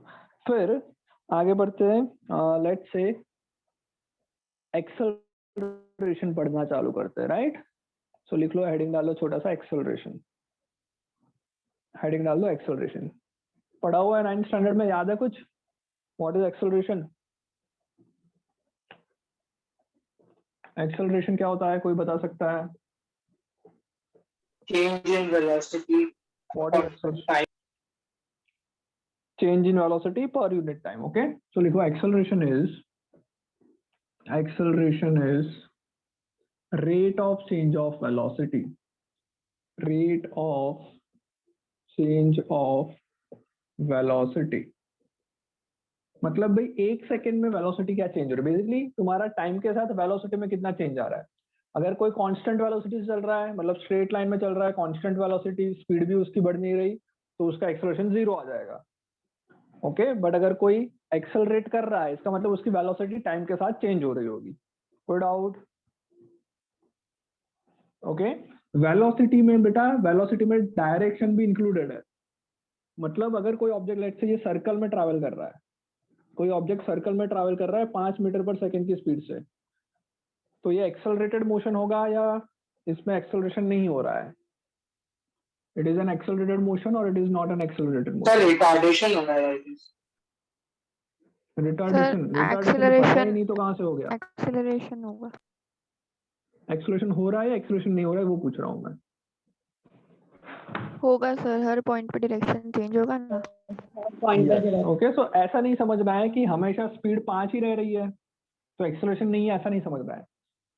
फिर आगे बढ़ते हैं। लेट्स से एक्सेलरेशन पढ़ना चालू करते हैं, राइट? सो लिख लो, हेडिंग डाल लो छोटा सा, एक्सेलरेशन। हेडिंग डाल दो एक्सेलरेशन। पढ़ा हुआ है 9th स्टैंडर्ड में, याद है कुछ? What is acceleration? एक्सेलरेशन क्या होता है, कोई बता सकता है?
Change in velocity
What is acceleration? Change in velocity per unit time. Okay, so लिखो acceleration is rate of change of velocity. Rate of change of velocity. मतलब भाई एक सेकेंड में वेलोसिटी क्या चेंज हो रही है? बेसिकली तुम्हारा टाइम के साथ वेलोसिटी में कितना चेंज आ रहा है। अगर कोई कांस्टेंट वेलोसिटी से चल रहा है, मतलब स्ट्रेट लाइन में चल रहा है, कांस्टेंट वेलोसिटी, स्पीड भी उसकी बढ़ नहीं रही, तो उसका एक्सेलरेशन 0 आ जाएगा। ओके, बट अगर कोई एक्सेलरेट कर रहा है, इसका मतलब उसकी वेलोसिटी टाइम के साथ चेंज हो रही होगी। कोई डाउट? ओके, वेलोसिटी में बेटा, वेलोसिटी में डायरेक्शन भी इंक्लूडेड है। मतलब अगर कोई ऑब्जेक्ट लेट्स से ये सर्कल में ट्रैवल कर रहा है, कोई ऑब्जेक्ट सर्कल में ट्रैवल कर रहा है 5 मीटर पर सेकेंड की स्पीड से, तो ये एक्सेलरेटेड मोशन होगा या इसमें एक्सेलरेशन नहीं हो रहा है? It is an accelerated motion और it is not an accelerated motion?
Sir retardation हो रहा है।
रिटार्डेशन तो पता ही नहीं, तो कहाँ से हो गया?
एक्सेलरेशन होगा।
एक्सेलरेशन हो रहा है या एक्सेलरेशन नहीं हो रहा है, वो पूछ रहा हूँ मैं।
होगा सर, हर पॉइंट पे डायरेक्शन चेंज होगा ना।
ओके, सो ऐसा नहीं समझना है कि हमेशा स्पीड 5 ही रह रही है तो एक्सेलरेशन नहीं है, ऐसा नहीं समझना है।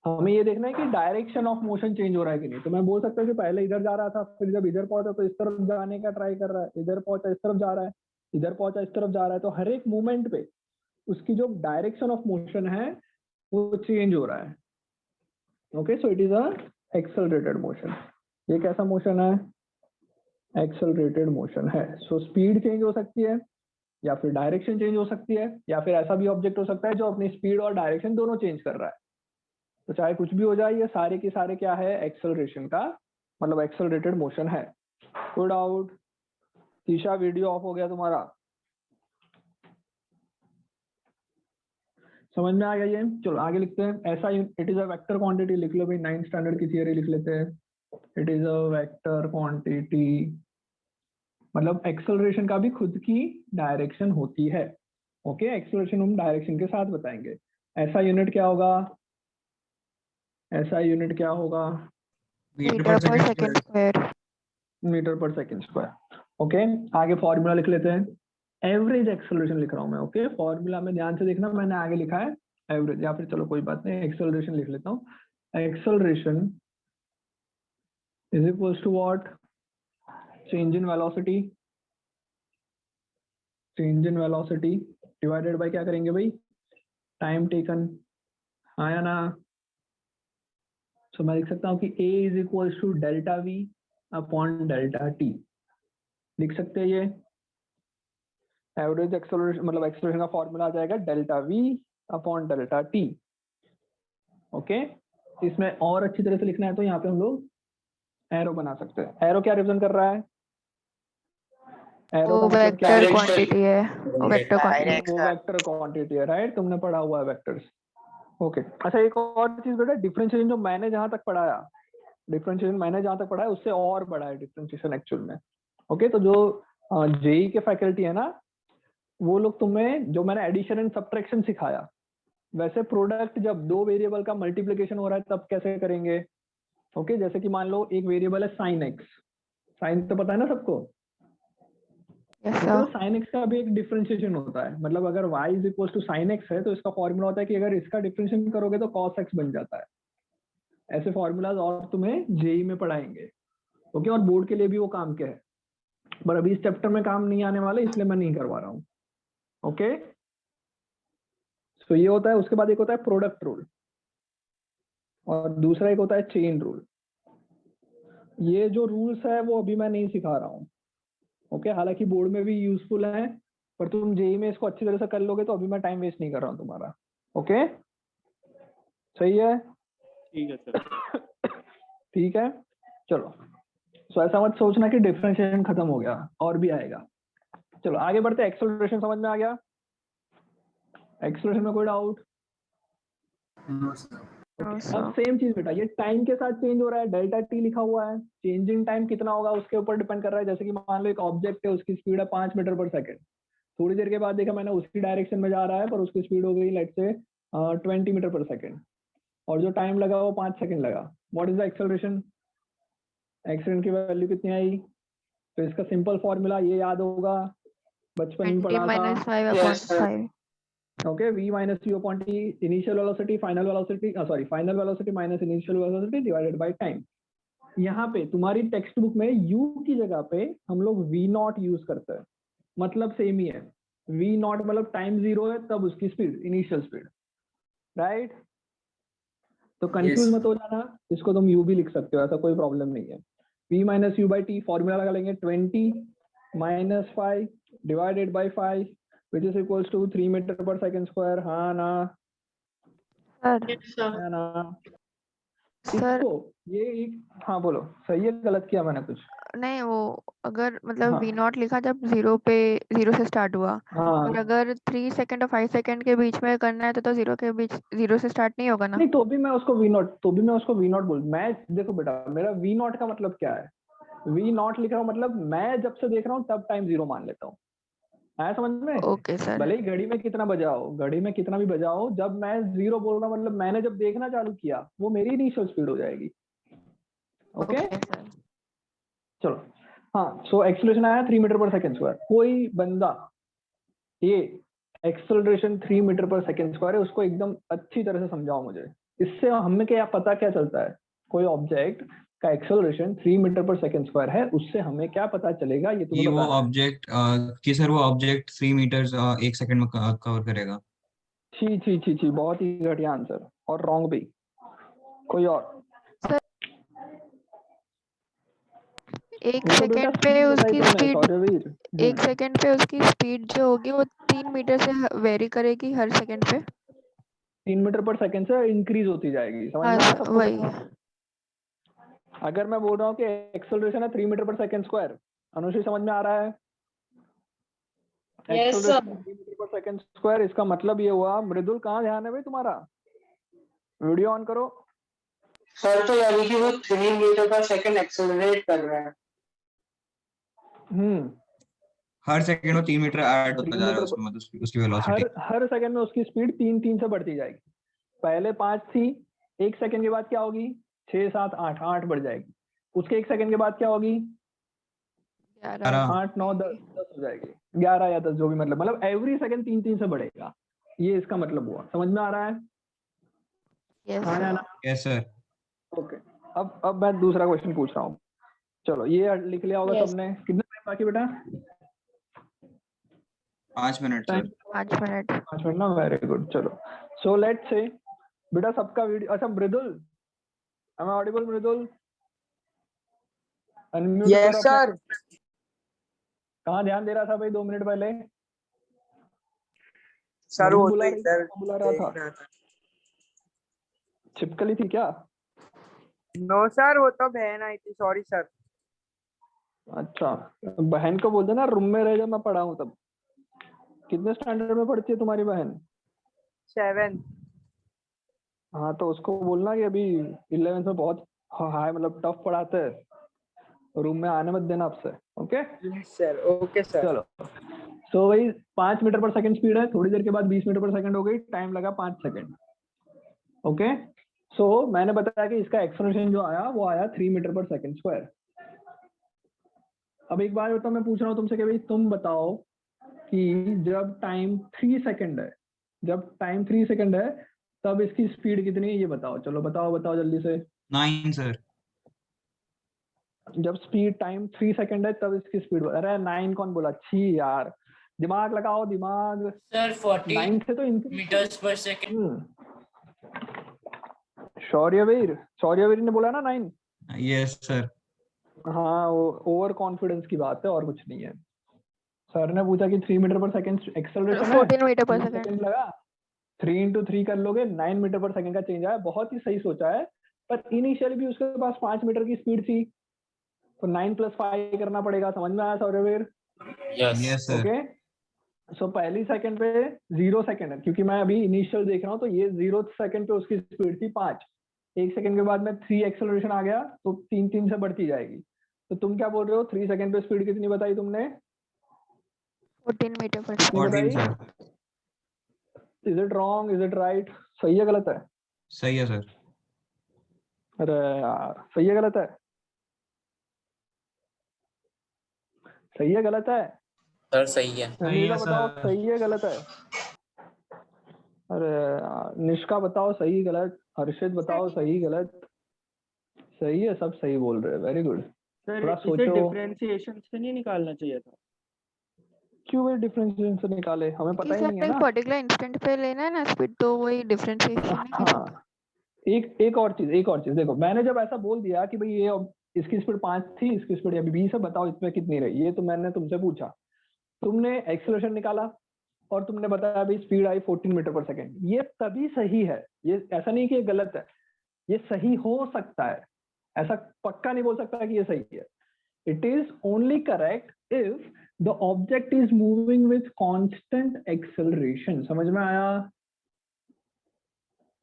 हमें ये देखना है कि डायरेक्शन ऑफ मोशन चेंज हो रहा है कि नहीं। तो मैं बोल सकता हूँ कि पहले इधर जा रहा था, फिर जब इधर पहुंचा तो इस तरफ जाने का ट्राई कर रहा है, इधर पहुंचा इस तरफ जा रहा है, इधर पहुंचा इस तरफ जा रहा है। तो हर एक मूवमेंट पे उसकी जो डायरेक्शन ऑफ मोशन है वो चेंज हो रहा है। Okay, so it is a accelerated motion. ये कैसा मोशन है? एक्सेलरेटेड मोशन है। सो स्पीड चेंज हो सकती है या फिर डायरेक्शन चेंज हो सकती है, या फिर ऐसा भी ऑब्जेक्ट हो सकता है जो अपनी स्पीड और डायरेक्शन दोनों चेंज कर रहा है। तो चाहे कुछ भी हो जाए, ये सारे के सारे क्या है? एक्सेलरेशन का मतलब एक्सेलरेटेड मोशन है। कोई डाउट? ईशा वीडियो ऑफ हो गया तुम्हारा, समझ में आ गया ये? चलो आगे लिखते हैं। ऐसा it is a vector quantity, लिख लो भाई, 9th स्टैंडर्ड की थियरी लिख लेते हैं। It is a vector quantity, मतलब एक्सेलरेशन का भी खुद की डायरेक्शन होती है। ओके, एक्सेलरेशन हम डायरेक्शन के साथ बताएंगे। ऐसा यूनिट क्या होगा? ऐसा यूनिट क्या होगा?
मीटर पर सेकंड स्क्वायर।
मीटर पर सेकंड स्क्वायर। ओके, आगे फॉर्मूला लिख लेते हैं। एवरेज एक्सेलरेशन लिख रहा हूं मैं। ओके, फॉर्मूला में ध्यान से देखना, मैंने आगे लिखा है एवरेज, या फिर चलो कोई बात नहीं, एक्सेलरेशन लिख लेता हूँ। Acceleration is equals to what? Change in velocity, change in velocity divided by क्या करेंगे भाई? टाइम टेकन, हाँ या ना? सो मैं लिख सकता हूँ कि a is equals to delta v upon delta t, लिख सकते हैं ये। एवरेज एक्सेलरेशन मतलब एक्सेलरेशन का फॉर्मूला आ जाएगा delta v upon delta t। Okay, इसमें और अच्छी तरह से लिखना है तो यहाँ पे हम लोग एरो बना सकते हैं। एरो क्या रिप्रेजेंट कर रहा है? एरो
वो
का मतलब क्या है?
वेक्टर क्वांटिटी है, वो वेक्टर क्वांटिटी।
वो वेक्टर क्वांटिटी है, राइट? तुमने पढ़ा हुआ है वेक्टर्स। ओके, अच्छा एक और चीज बेटा, डिफरेंशिएशन जो मैंने जहां तक पढ़ाया, डिफरेंशिएशन मैंने जहां तक पढ़ाया उससे और बड़ा है डिफरेंशिएशन एक्चुअल में। ओके, तो जो जेई के फैकल्टी है ना, वो लोग तुम्हें जो मैंने एडिशन एंड सब्ट्रैक्शन सिखाया, वैसे प्रोडक्ट जब दो वेरिएबल का मल्टीप्लिकेशन हो रहा है तब कैसे करेंगे? ओके, जैसे कि मान लो एक वेरिएबल है साइन एक्स, साइन तो पता है ना सबको? तो साइन एक्स का भी एक डिफरेंशिएशन होता है, मतलब अगर y is equal to sine x है तो इसका फॉर्मूला होता है कि अगर इसका डिफरेंशिएशन करोगे तो cos x बन जाता है। ऐसे फॉर्मूलाज और तुम्हें जेई में पढ़ाएंगे। ओके, और बोर्ड के लिए भी वो काम के है, पर अभी इस चैप्टर में काम नहीं आने वाले, इसलिए मैं नहीं करवा रहा हूँ। ओके, तो ये होता है। उसके बाद एक होता है प्रोडक्ट रूल और दूसरा एक होता है चेन रूल। ये जो रूल्स है वो अभी मैं नहीं सिखा रहा हूँ। ओके, हालांकि बोर्ड में भी यूजफुल है, पर तुम जेई में इसको अच्छी तरह से कर लोगे, तो अभी मैं टाइम वेस्ट नहीं कर रहा हूँ तुम्हारा। ओके, सही है?
ठीक है सर।
ठीक है, चलो। सो ऐसा मत सोचना कि डिफरेंशिएशन खत्म हो गया, और भी आएगा। चलो आगे बढ़ते हैं। एक्सेलरेशन समझ में आ गया? एक्सेलरेशन में कोई डाउट? अब सेम चीज बेटा, ये टाइम के साथ चेंज हो रहा है, डेल्टा टी लिखा हुआ है। चेंजिंग टाइम कितना होगा उसके ऊपर डिपेंड कर रहा है। जैसे कि मान लो एक ऑब्जेक्ट है, उसकी स्पीड है 5 मीटर पर सेकंड, थोड़ी देर के बाद देखा मैंने उसी डायरेक्शन में जा रहा है, पर उसकी स्पीड हो गई लेट्स से 20 मीटर पर सेकंड, और जो टाइम लगा वो 5 सेकंड लगा। What is the acceleration? Acceleration की वैल्यू कितनी आई? तो इसका सिंपल फॉर्मूला ये याद होगा, बचपन में पढ़ा था। Okay, v minus u upon t, initial velocity, final velocity, final velocity minus initial velocity divided by time। यहाँ पे तुम्हारी टेक्स्ट बुक में u की जगह पे हम लोग v नॉट यूज करते हैं, मतलब सेम ही है। v नॉट मतलब टाइम 0 है तब उसकी स्पीड, इनिशियल स्पीड, राइट? तो कंफ्यूज मत हो जाना, इसको तुम u भी लिख सकते हो, ऐसा कोई प्रॉब्लम नहीं है। v minus u by t formula लगा लेंगे 20 minus 5 divided by 5 which is equals to 3 metre पर सेकंड स्क्वायर। हाँ ना? है ना? इसको ये एक, हाँ बोलो, सही है गलत किया मैंने कुछ?
नहीं, वो अगर मतलब वी नॉट लिखा जब 0 से स्टार्ट हुआ, और अगर 3 सेकंड और 5 सेकंड के बीच में करना है तो 0 से स्टार्ट नहीं होगा ना?
नहीं, तो भी मैं उसको वी नॉट बोल। मैं देखो बेटा, मेरा वी नॉट का मतलब क्या है? वी नॉट लिख रहा हूँ मतलब मैं जब से देख रहा हूँ तब टाइम 0 मान लेता हूँ। आया समझ में?
Okay sir.
भले ही घड़ी में कितना बजाओ, घड़ी में कितना भी बजाओ, जब मैं 0 बोल रहा हूँ मतलब मैंने जब देखना चालू किया वो मेरी इनिशियल स्पीड हो जाएगी। ओके, चलो। हाँ, सो एक्सेलरेशन आया 3 मीटर पर सेकंड स्क्वायर। कोई बंदा ये एक्सेलरेशन 3 मीटर पर सेकंड स्क्वायर है उसको एकदम अच्छी तरह से समझाओ मुझे। इससे हमें क्या पता क्या चलता है? कोई ऑब्जेक्ट का एक्सेलरेशन 3 मीटर पर सेकंड स्क्वायर है, उससे हमें क्या पता चलेगा? ये तुम्हें
वो ऑब्जेक्ट कि सर वो ऑब्जेक्ट 3 मीटर्स 1 सेकंड में कवर करेगा।
छी छी छी छी, बहुत ही घटिया आंसर और रॉन्ग भी। कोई और?
एक सेकंड पे उसकी स्पीड, एक सेकंड पे उसकी स्पीड जो होगी वो 3 मीटर से वेरी करेगी हर सेकंड पे।
3 मीटर पर सेकंड से इंक्रीज होती जाएगी। समझ में आया सबको?
वही।
अगर मैं बोल रहा हूँ कि एक्सेलरेशन है 3 मीटर पर सेकंड स्क्वायर, अनुश्री समझ में आ रहा है? एक्सेलरेशन 3 मीटर पर सेकंड स्क्वायर, इसका मतलब ये हुआ। मृदुल कहाँ ध्यान है भाई तुम्हारा? वीडियो ऑन करो।
सर तो यानी कि वो 3 मीटर पर सेकंड एक्सेलरेट कर रहा है।
हर सेकंड में 3 मीटर ऐड होता जा रहा है उसमें, मतलब उसकी वेलोसिटी
हर सेकंड में उसकी स्पीड 3 से बढ़ती जाएगी। पहले 5 थी, 1 सेकंड के बाद क्या होगी? 6 7 8 बढ़ जाएगी। उसके 1 सेकंड के बाद क्या होगी? 8 9 10 हो जाएगी। 11 या 10 जो भी, मतलब एवरी सेकंड 3 से बढ़ेगा। ये इसका मतलब हुआ, समझ में आ रहा है?
यस
हाँ या
सर।
ना?
Yes sir.
ओके, अब मैं दूसरा क्वेश्चन पूछ रहा हूँ। चलो ये लिख लिया होगा
Yes.
सबने, कितना टाइम बाकी बेटा?
5 मिनट सर।
5 मिनट।
5 मिनट ना, वेरी गुड। चलो सो लेट्स से बेटा सबका वीडियो, अच्छा मृदुल, am I audible Mridul? Unmute
yes
करो अपने।
सर।
कहाँ ध्यान दे रहा था भाई 2 मिनट पहले?
सर
मम्मी
वो
बुला
तो
रही थी,
इधर
बुला रहा
देख
था?
रहा था।
छिपकली थी क्या?
नो सर, वो तो बहन आई थी, सॉरी सर।
अच्छा, बहन को बोल देना रूम में रह, जब मैं पढ़ा हूँ तब। कितने स्टैंडर्ड में पढ़ती है तुम्हारी बहन?
7।
हाँ तो उसको बोलना कि अभी 11th में बहुत हाई मतलब टफ पढ़ाते हैं, रूम में आने मत देना आपसे। Okay
sir okay sir.
चलो, सो वही 5 मीटर पर सेकंड स्पीड है, थोड़ी देर के बाद 20 मीटर पर सेकंड हो गई, टाइम लगा 5 सेकंड। ओके सो मैंने बताया कि इसका एक्सेलरेशन जो आया वो आया 3 मीटर पर सेकंड स्क्वायर। अब एक बार तो मैं पूछ रहा हूँ तुमसे कि भाई तुम बताओ कि जब टाइम 3 सेकंड है, जब टाइम 3 सेकंड है तब इसकी स्पीड कितनी है, ये बताओ। चलो बताओ बताओ जल्दी से।
9 सर।
जब स्पीड टाइम 3 सेकंड है तब इसकी स्पीड, अरे 9 कौन बोला? छी यार, दिमाग लगाओ दिमाग।
सर 40
9 से तो
मीटर्स पर सेकंड।
शौर्यवीर ने बोला ना 9।
Yes sir.
हाँ वो ओवर कॉन्फिडेंस की बात है और कुछ नहीं है। सर ने पूछा कि 3 मीटर पर सेकंड एक्सेलरेशन है,
14 मीटर पर
3
सेकंड।
सेकंड लगा, 3 into 3 कर लोगे, 9 मीटर पर सेकंड का चेंज आया। बहुत ही सही सोचा है, पर इनिशियली भी उसके पास 5 मीटर की स्पीड थी, तो 9 + 5 करना पड़ेगा। समझ में आया Shauryaveer?
Yes sir.
Okay so पहली सेकंड पे 0 सेकंड है, क्योंकि मैं अभी इनिशियल देख रहा हूँ, तो ये 0 सेकंड पे उसकी स्पीड थी 5। 1 सेकंड के बाद में 3 एक्सेलरेशन आ गया, तो 3 से बढ़ती जाएगी। तो तुम क्या बोल रहे हो, 3 सेकंड पे स्पीड कितनी बताई तुमने?
14 मीटर पर
कितनी
14
बताई?
Sir.
Is it wrong, is it right? सही है गलत है?
सही है सर।
अरे यार, सही है गलत है? सही है गलत है?
सर सही है।
सही है
बताओ
सर।
सही है गलत है? अरे यार, निष्का बताओ सही गलत, हर्षित बताओ सही गलत। सही है, सब सही बोल रहे हैं, वेरी गुड।
सर
थोड़ा
इसे
सोचो।
डिफरेंशिएशन से नहीं निकालना चाहिए था?
क्यों वे डिफरेंशिएशन से निकाले, हमें पता ही नहीं है ना।
पर्टिकुलर इंस्टेंट पे लेना है ना स्पीड, तो वही डिफरेंशिएशन नहीं कर सकते।
हाँ एक और चीज देखो, मैंने जब ऐसा बोल दिया कि भाई ये इसकी स्पीड 5 थी, इसकी स्पीड अभी 20 है, बताओ इसमें कितनी रही, ये तो मैंने तुमसे पूछा, तुमने एक्सेलरेशन निकाला और तुमने बताया भाई स्पीड आई 14 मीटर पर सेकंड। ये तभी सही है, ये ऐसा नहीं कि ये गलत है, ये सही हो सकता है, ऐसा पक्का नहीं बोल सकता कि ये सही है। It is only correct if the object is moving with constant acceleration. समझ में आया?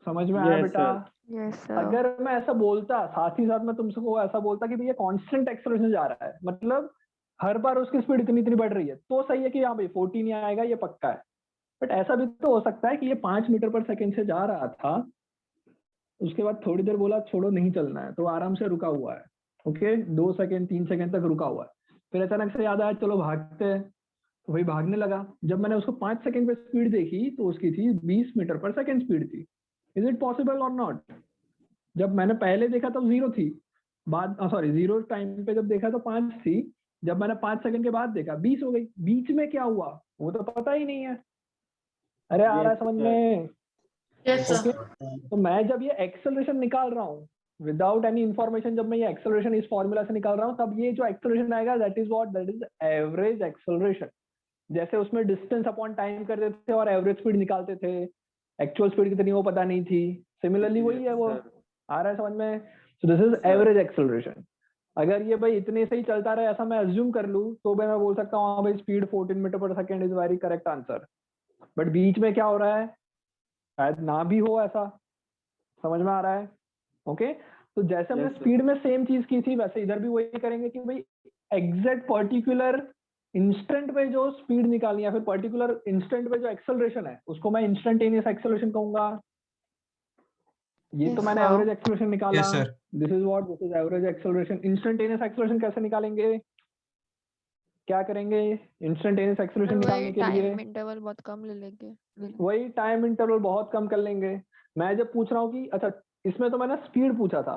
समझ में आया बेटा?
Yes sir.
अगर मैं ऐसा बोलता, साथ ही साथ मैं तुमसे ऐसा बोलता कि भैया कांस्टेंट एक्सेलरेशन जा रहा है, मतलब हर बार उसकी स्पीड इतनी इतनी बढ़ रही है, तो सही है कि हाँ भाई 14 ही आएगा, ये पक्का है। बट ऐसा भी तो हो सकता है कि ये 5 मीटर पर सेकंड से जा रहा था, उसके बाद थोड़ी देर बोला छोड़ो नहीं चलना है, तो आराम से रुका हुआ है। ओके 2 सेकंड 3 सेकंड तक रुका हुआ है, फिर अचानक से याद आया चलो भागते हैं, तो वही भागने लगा। जब मैंने उसको 5 सेकंड पे स्पीड देखी तो उसकी थी 20 मीटर पर सेकंड स्पीड थी। इज इट पॉसिबल और नॉट? जब मैंने पहले देखा तब 0 थी, बाद सॉरी 0 टाइम पे जब देखा तो 5 थी, जब मैंने 5 सेकंड के बाद देखा 20 हो गई। बीच में क्या हुआ वो तो पता ही नहीं है। अरे आ रहा है समझ में? ओके तो मैं जब ये एक्सेलरेशन निकाल रहा हूँ विदाउट एनी इंफॉर्मेशन, जब मैं ये एक्सेलरेशन इस फॉर्मूला से निकाल रहा हूँ, तब ये जो एक्सेलरेशन आएगा that is what, that is average acceleration. जैसे उसमें डिस्टेंस अपॉन टाइम करते थे और एवरेज स्पीड निकालते थे, एक्चुअल स्पीड कितनी वो पता नहीं थी, सिमिलरली वही है वो। आ रहा है समझ में? So this is average acceleration. अगर ये भाई इतने से ही चलता रहे ऐसा मैं अज्यूम कर लूं, तो मैं बोल सकता हूँ हाँ भाई स्पीड 14 मीटर पर second is very correct answer. But बीच में क्या हो रहा है, शायद ना भी हो ऐसा। समझ में आ रहा है? ओके तो जैसे हमने स्पीड में सेम चीज की थी, वैसे इधर भी वही करेंगे कि भाई एग्जैक्ट पर्टिकुलर इंस्टेंट पे जो स्पीड निकालनी है, फिर पर्टिकुलर इंस्टेंट पे जो एक्सेलरेशन है उसको मैं इंस्टेंटेनियस एक्सेलरेशन कहूंगा। ये तो मैंने एवरेज एक्सेलरेशन निकाला।
Yes sir.
This is what, this is average acceleration. Instantaneous acceleration कैसे निकालेंगे? क्या करेंगे इंस्टेंटेनियस एक्सेलरेशन निकालने के लिए?
टाइम इंटरवल बहुत कम ले लेंगे।
वही टाइम इंटरवल बहुत कम कर लेंगे। मैं जब पूछ रहा हूँ कि अच्छा इसमें तो मैंने स्पीड पूछा था,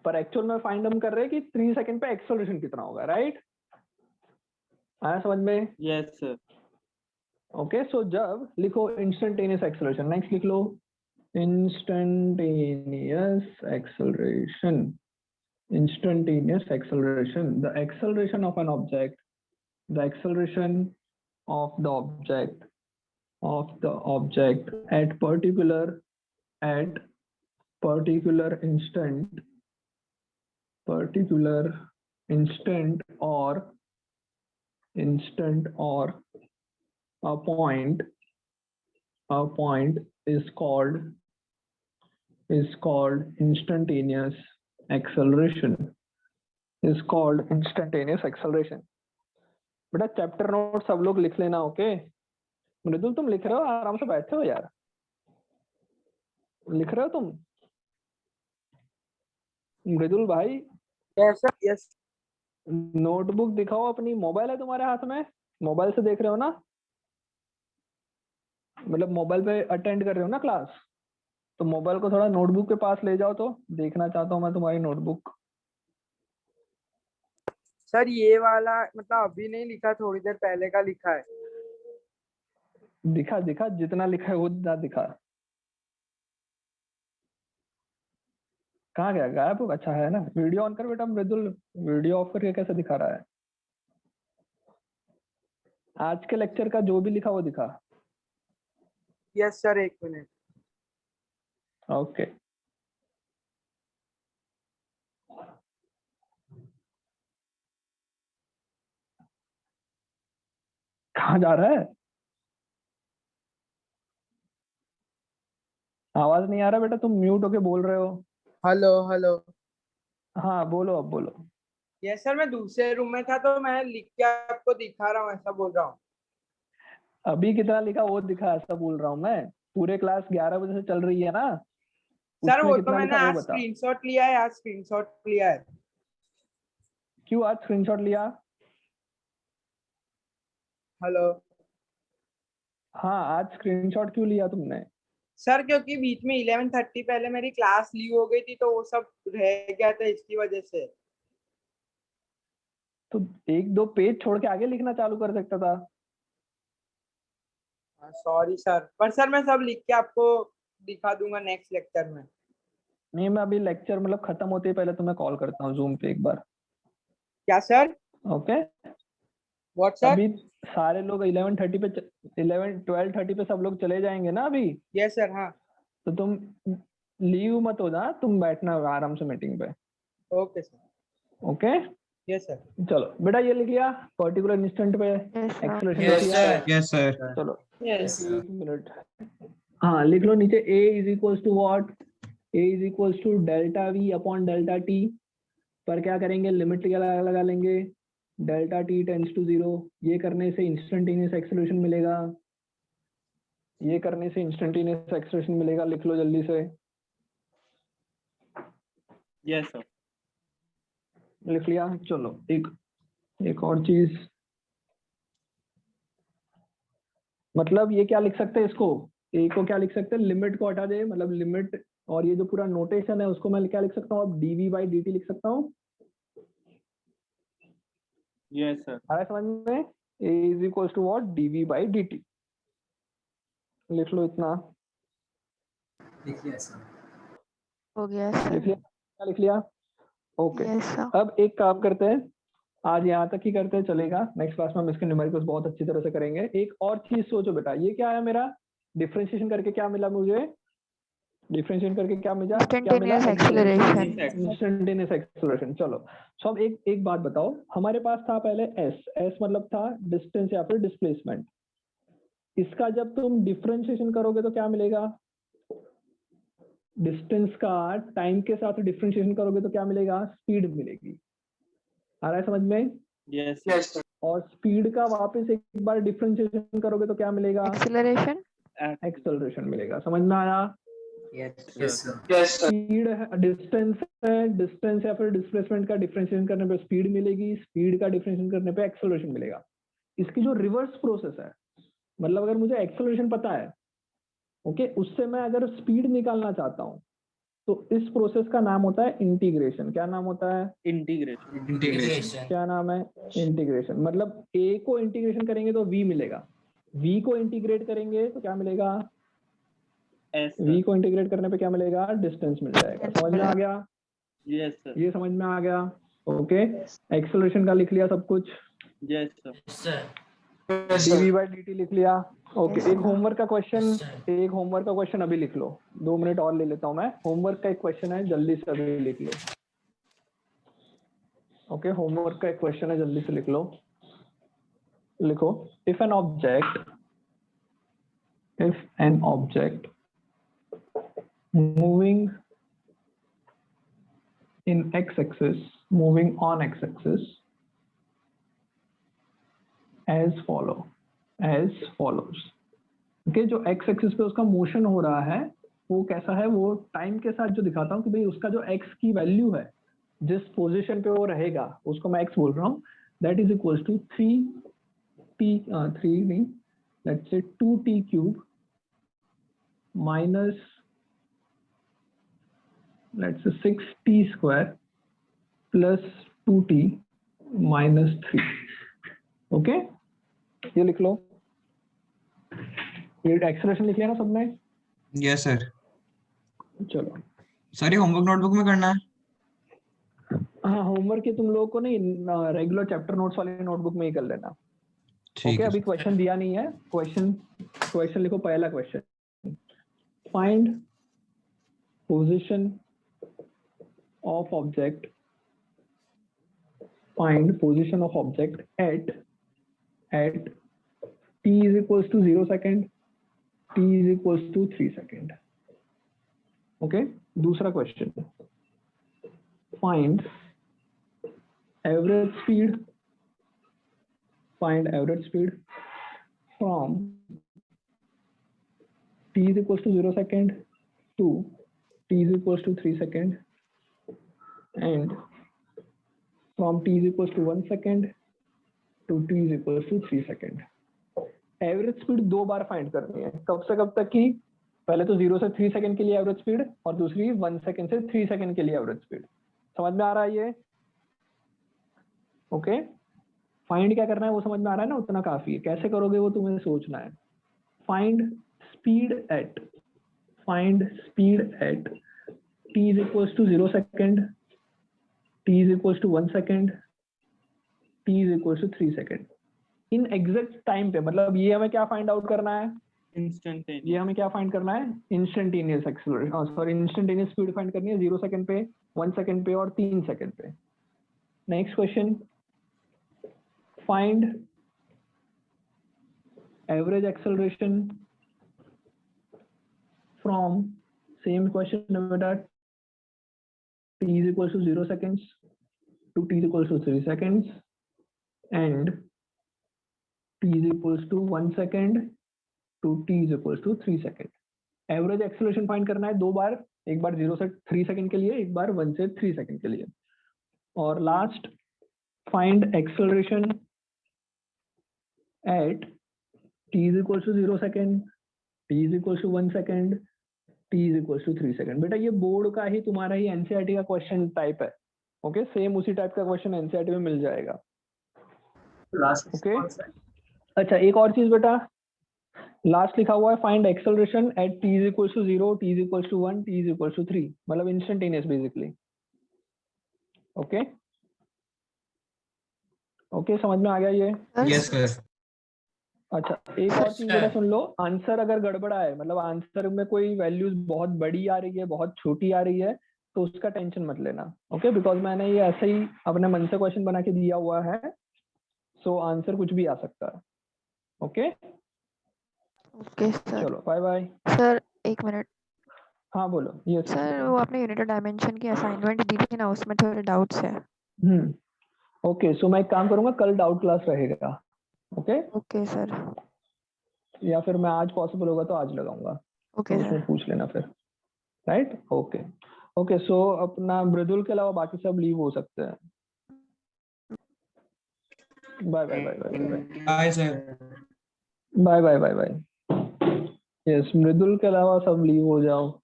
पर एक्चुअल में फाइंड हम कर रहे हैं कि 3 सेकंड पे एक्सेलरेशन कितना होगा, राइट? आया समझ में?
Yes sir.
ओके, सो जब लिखो इंस्टेंटेनियस एक्सेलरेशन, नेक्स्ट लिख लो instantaneous acceleration. Instantaneous acceleration, the acceleration of an object, the acceleration of the object at particular instant or a point is called instantaneous acceleration. बेटा chapter note सब लोग लिख लेना, okay? मृदुल तुम लिख रहे हो? आराम से बैठे हो यार, लिख रहे हो तुम? मृदुल भाई
यस
नोटबुक दिखाओ अपनी। मोबाइल है तुम्हारे हाथ में? मोबाइल से देख रहे हो ना? मतलब मोबाइल पे अटेंड कर रहे हो ना क्लास? तो मोबाइल को थोड़ा नोटबुक के पास ले जाओ, तो देखना चाहता हूँ मैं तुम्हारी नोटबुक।
सर ये वाला मतलब अभी नहीं लिखा, थोड़ी देर पहले का लिखा है।
दिखा जितना लिखा है वो दिखा। कहाँ गया? गायब हो? अच्छा है ना। वीडियो ऑन कर बेटा मृदुल, वीडियो ऑफ करके कैसे दिखा रहा है? आज के लेक्चर का जो भी लिखा वो दिखा।
यस सर, एक मिनट।
ओके कहाँ जा रहा है? आवाज नहीं आ रहा बेटा, तुम म्यूट होके बोल रहे हो।
Hello hello.
हाँ बोलो, अब बोलो।
यस सर, मैं दूसरे रूम में था तो मैं लिख के आपको दिखा रहा हूँ, ऐसा बोल रहा हूँ।
अभी कितना लिखा वो दिखा, ऐसा बोल रहा हूँ मैं। पूरे क्लास 11 बजे से चल रही है ना?
सर
उसमें
वो तो
कितना
मैंने
लिखा वो
आज
बता।
स्क्रीनशॉट लिया है,
क्यों आज स्क्रीनशॉट लिया?
हेलो।
हाँ आज स्क्रीनशॉट क्यों लिया तुमने?
सर क्योंकि बीच में 11:30 पहले मेरी क्लास लीव हो गई थी, तो वो सब रह गया था, इसकी वजह से।
तो 1-2 पेज छोड़ के आगे लिखना चालू कर सकता था।
सॉरी सर, पर सर मैं सब लिख के आपको दिखा दूंगा नेक्स्ट लेक्चर में।
नहीं, मैं अभी लेक्चर मतलब खत्म होते ही पहले तुम्हें कॉल करता हूँ जूम पे एक बार।
क्या सर?
Okay
what sir?
अभी सारे लोग 12:30 पे सब लोग चले जाएंगे ना अभी?
Yes sir. हाँ
तो तुम लीव मत हो जा, तुम बैठना आराम से मीटिंग पे।
Okay sir.
Okay
yes sir.
चलो बेटा ये लिख लिया पर्टिकुलर इंस्टेंट पे एक्सेलरेशन लिख लिया?
Yes sir.
चलो
यस
एक मिनट। हाँ लिख लो नीचे a is equals to what? a is equals to delta v upon delta t। पर क्या करेंगे? लिमिट लगा लेंगे डेल्टा t टेंड्स टू 0। ये करने से इंस्टेंटेनियस एक्सेलरेशन मिलेगा, ये करने से इंस्टेंटेनियस एक्सेलरेशन मिलेगा। लिख लो जल्दी से।
Yes sir.
लिख लिया? चलो एक और चीज, मतलब ये क्या लिख सकते हैं इसको? ए को क्या लिख सकते हैं? लिमिट को हटा दे, मतलब लिमिट और ये जो पूरा नोटेशन है उसको मैं क्या लिख सकता हूँ? अब dv बाई dt लिख सकता हूँ।
Yes sir.
आ समझ में? a is equal to what? dv by dt। लिख लो इतना।
हो गया सर।
लिख लिया? क्या लिख लिया? Okay
yes sir.
अब एक काम करते हैं, आज यहाँ तक ही करते हैं, चलेगा। नेक्स्ट क्लास में हम इसके न्यूमेरिकल्स बहुत अच्छी तरह से करेंगे। एक और चीज सोचो बेटा, ये क्या है मेरा? डिफरेंशिएशन करके क्या मिला मुझे? डिफरेंशिएट करके क्या मिला?
Instantaneous acceleration.
Instantaneous acceleration. चलो सो अब एक बात बताओ, हमारे पास था पहले s मतलब था डिस्टेंस या फिर डिस्प्लेसमेंट। इसका जब तुम डिफरेंशिएशन करोगे तो क्या मिलेगा? डिस्टेंस का टाइम के साथ डिफरेंशिएशन करोगे तो क्या मिलेगा? स्पीड मिलेगी। आ रहा है समझ में?
यस।
और स्पीड का वापस एक बार डिफरेंशिएशन करोगे तो क्या मिलेगा?
एक्सेलरेशन।
एक्सेलरेशन मिलेगा। समझ में आया?
यस
यस सर
स्पीड है, डिस्टेंस या फिर डिस्प्लेसमेंट का डिफरेंशिएशन करने पे स्पीड मिलेगी, स्पीड का डिफरेंशिएशन करने पे एक्सेलरेशन मिलेगा। इसकी जो रिवर्स प्रोसेस है, मतलब अगर मुझे एक्सेलरेशन पता है, ओके, उससे मैं अगर स्पीड निकालना चाहता हूँ तो इस प्रोसेस का नाम होता है इंटीग्रेशन। क्या नाम होता है?
इंटीग्रेशन।
क्या नाम है? इंटीग्रेशन। मतलब ए को इंटीग्रेशन करेंगे तो वी मिलेगा, वी को इंटीग्रेट करेंगे तो क्या मिलेगा? वी को इंटीग्रेट करने पे क्या मिलेगा? डिस्टेंस मिल जाएगा। समझ में आ गया?
Yes sir.
ये समझ में आ गया? ओके, एक्सेलरेशन का लिख लिया सब कुछ,
yes sir.
Sir
dv by d लिख लिया। ओके,
Yes,
एक
sir.
होमवर्क का क्वेश्चन,
Yes,
एक होमवर्क का क्वेश्चन अभी लिख लो, 2 मिनट और ले लेता हूं मैं। होमवर्क का एक क्वेश्चन है, जल्दी से अभी लिख लो। ओके, होमवर्क का एक क्वेश्चन है, जल्दी से लिख लो। लिखो, if an object moving in x axis, moving on x axis as follows। Okay, जो एक्स एक्सिस पे उसका मोशन हो रहा है वो कैसा है, वो टाइम के साथ जो दिखाता हूँ कि भाई उसका जो एक्स की वैल्यू है, जिस पोजीशन पे वो रहेगा, उसको मैं एक्स बोल रहा हूँ, that is equals to 2t cube minus let's say 6t square plus 2t minus 3। Okay, ये लिख लो। ये एक्सप्रेशन लिख लिया ना सबने?
Yes sir.
चलो,
सर ये होमवर्क नोटबुक में करना है?
हाँ, होमवर्क ये तुम लोगों को नहीं, रेगुलर चैप्टर नोट्स वाले नोटबुक में ही कर लेना। ओके, अभी क्वेश्चन दिया नहीं है। क्वेश्चन लिखो। पहला question, find position of object, find position of object at t is equals to 0 second, t is equals to 3 second। Okay, दूसरा question, find average speed, from t is equals to 0 second to t is equals to 3 second and from t is equals to 1 second to t is equals to 3 second। Average speed 2 bar find करनी है, कब से कब तक की? पहले तो 0 से 3 सेकंड के लिए एवरेज स्पीड, और दूसरी 1 सेकंड से 3 सेकंड के लिए एवरेज स्पीड। समझ में आ रहा है ये? ओके, फाइंड क्या करना है वो समझ में आ रहा है ना? उतना काफी है। कैसे करोगे वो तुम्हें सोचना है। Find speed at t is equals to 0 second, t is equals to 1 second, t is equals to 3 second. In exact time पे, मतलब ये हमें क्या फाइंड आउट करना है?
इंस्टेंटेनियस।
ये हमें क्या फाइंड करना है? Instantaneous acceleration, sorry, instantaneous speed find करनी है 0 सेकंड पे, 1 सेकंड पे और 3 सेकंड पे। Next question, find average acceleration from, same question बेटा, t is equals to 0 seconds to t is equals to 3 seconds and t is equals to 1 second to t is equals to 3 second। Average acceleration find करना है 2 बार, एक बार 0 से 3 second के लिए, एक बार 1 से 3 second के लिए। और last, find acceleration at t is equals to 0 second, t is equals to 1 second, t is equals to 3 second। बेटा ये बोर्ड का ही, तुम्हारा ही एनसीईआरटी का क्वेश्चन टाइप है। ओके, सेम उसी टाइप का क्वेश्चन एनसीईआरटी में मिल जाएगा। ओके, अच्छा एक और चीज बेटा, लास्ट लिखा हुआ है find acceleration at t is equals to 0, t is equals to 1, t is equals to 3, मतलब इंस्टेंटेनियस बेसिकली। ओके ओके, समझ में आ गया ये?
Yes sir.
अच्छा, एक और चीज बेटा सुन लो, आंसर अगर गड़बड़ा है, मतलब आंसर में कोई वैल्यूज बहुत बड़ी आ रही है, बहुत छोटी आ रही है, तो उसका टेंशन मत लेना। ओके, बिकॉज मैंने ये ऐसे ही अपने मन से क्वेश्चन बना के दिया हुआ है, सो आंसर कुछ भी आ सकता है। Okay
okay sir.
चलो, बाय बाय।
सर एक मिनट।
हाँ बोलो। यस
सर, वो आपने यूनिट डायमेंशन की असाइनमेंट दी थी ना, उसमें थोड़े डाउट्स है।
ओके, सो मैं एक काम करूंगा, कल डाउट क्लास रहेगा। Okay
okay sir.
या फिर मैं आज पॉसिबल होगा तो आज लगाऊंगा,
ओके
तो
सर।
उसमें पूछ लेना फिर। राइट? ओके ओके, सो अपना मृदुल के अलावा बाकी सब लीव हो सकते हैं। Bye bye bye bye bye
bye sir.
Bye bye bye bye. Yes, Mridul के अलावा सब लीव हो जाओ।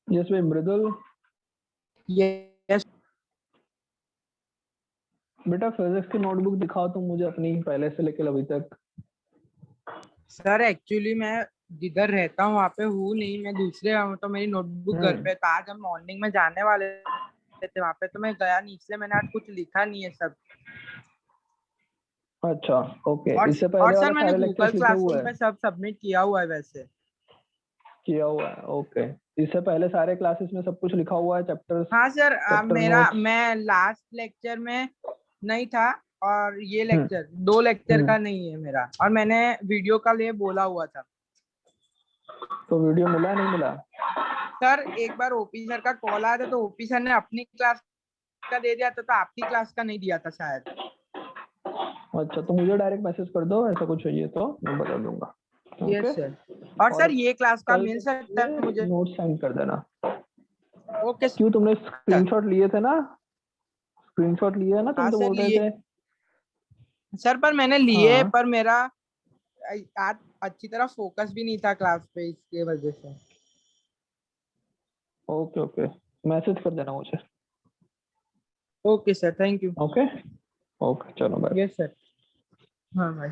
यस भाई मृदुल।
यस
बेटा फिजिक्स की नोटबुक दिखाओ तुम मुझे अपनी, पहले से लेकर अभी तक।
सर, एक्चुअली मैं जिधर रहता हूँ वहाँ पे हूँ नहीं, मैं दूसरे हूँ, तो मेरी नोटबुक घर पे। तो आज हम मॉर्निंग में जाने वाले थे वहाँ पे, तो मैं गया नहीं, इसलिए मैंने आज कुछ लिखा नहीं है सब।
अच्छा ओके,
और
इससे पहले
सर
वाले
मैंने
सारे
गूगल
लेक्चर्स लिखे हुए
क्लासरूम
हैं?
पे सब सबमिट किया हुआ है वैसे।
किया हुआ है, ओके। इससे पहले सारे क्लासेस में सब कुछ लिखा हुआ है, चैप्टर्स?
हाँ सर, मेरा
नोट्स?
मैं लास्ट लेक्चर में नहीं था, और ये लेक्चर 2 लेक्चर का नहीं है मेरा, और मैंने वीडियो का लिए बोला हुआ था।
तो वीडियो मिला नहीं मिला?
सर एक बार ओपी सर का कॉल आया था, तो ओपी सर ने अपनी क्लास का दे दिया था, तो आपकी क्लास का नहीं दिया था शायद।
अच्छा, तो मुझे डायरेक्ट मैसेज कर दो, ऐसा कुछ चाहिए तो मैं बता दूंगा।
Yes sir. और सर ये क्लास का मिल सकता है मुझे?
नोट सेंड कर देना।
ओके
क्यों, तुमने स्क्रीनशॉट लिए थे ना? स्क्रीनशॉट लिए है ना तुम?
हाँ
तो
सर
बोल रहे
लिए
थे।
सर, पर मैंने लिए,
हाँ।
पर मेरा आज अच्छी तरह फोकस भी नहीं था क्लास पे, इसके वजह से।
ओके ओके, मैसेज कर देना मुझे।
Okay sir, thank you.
Okay okay, चलो बाय।
Yes sir. हाँ भाई।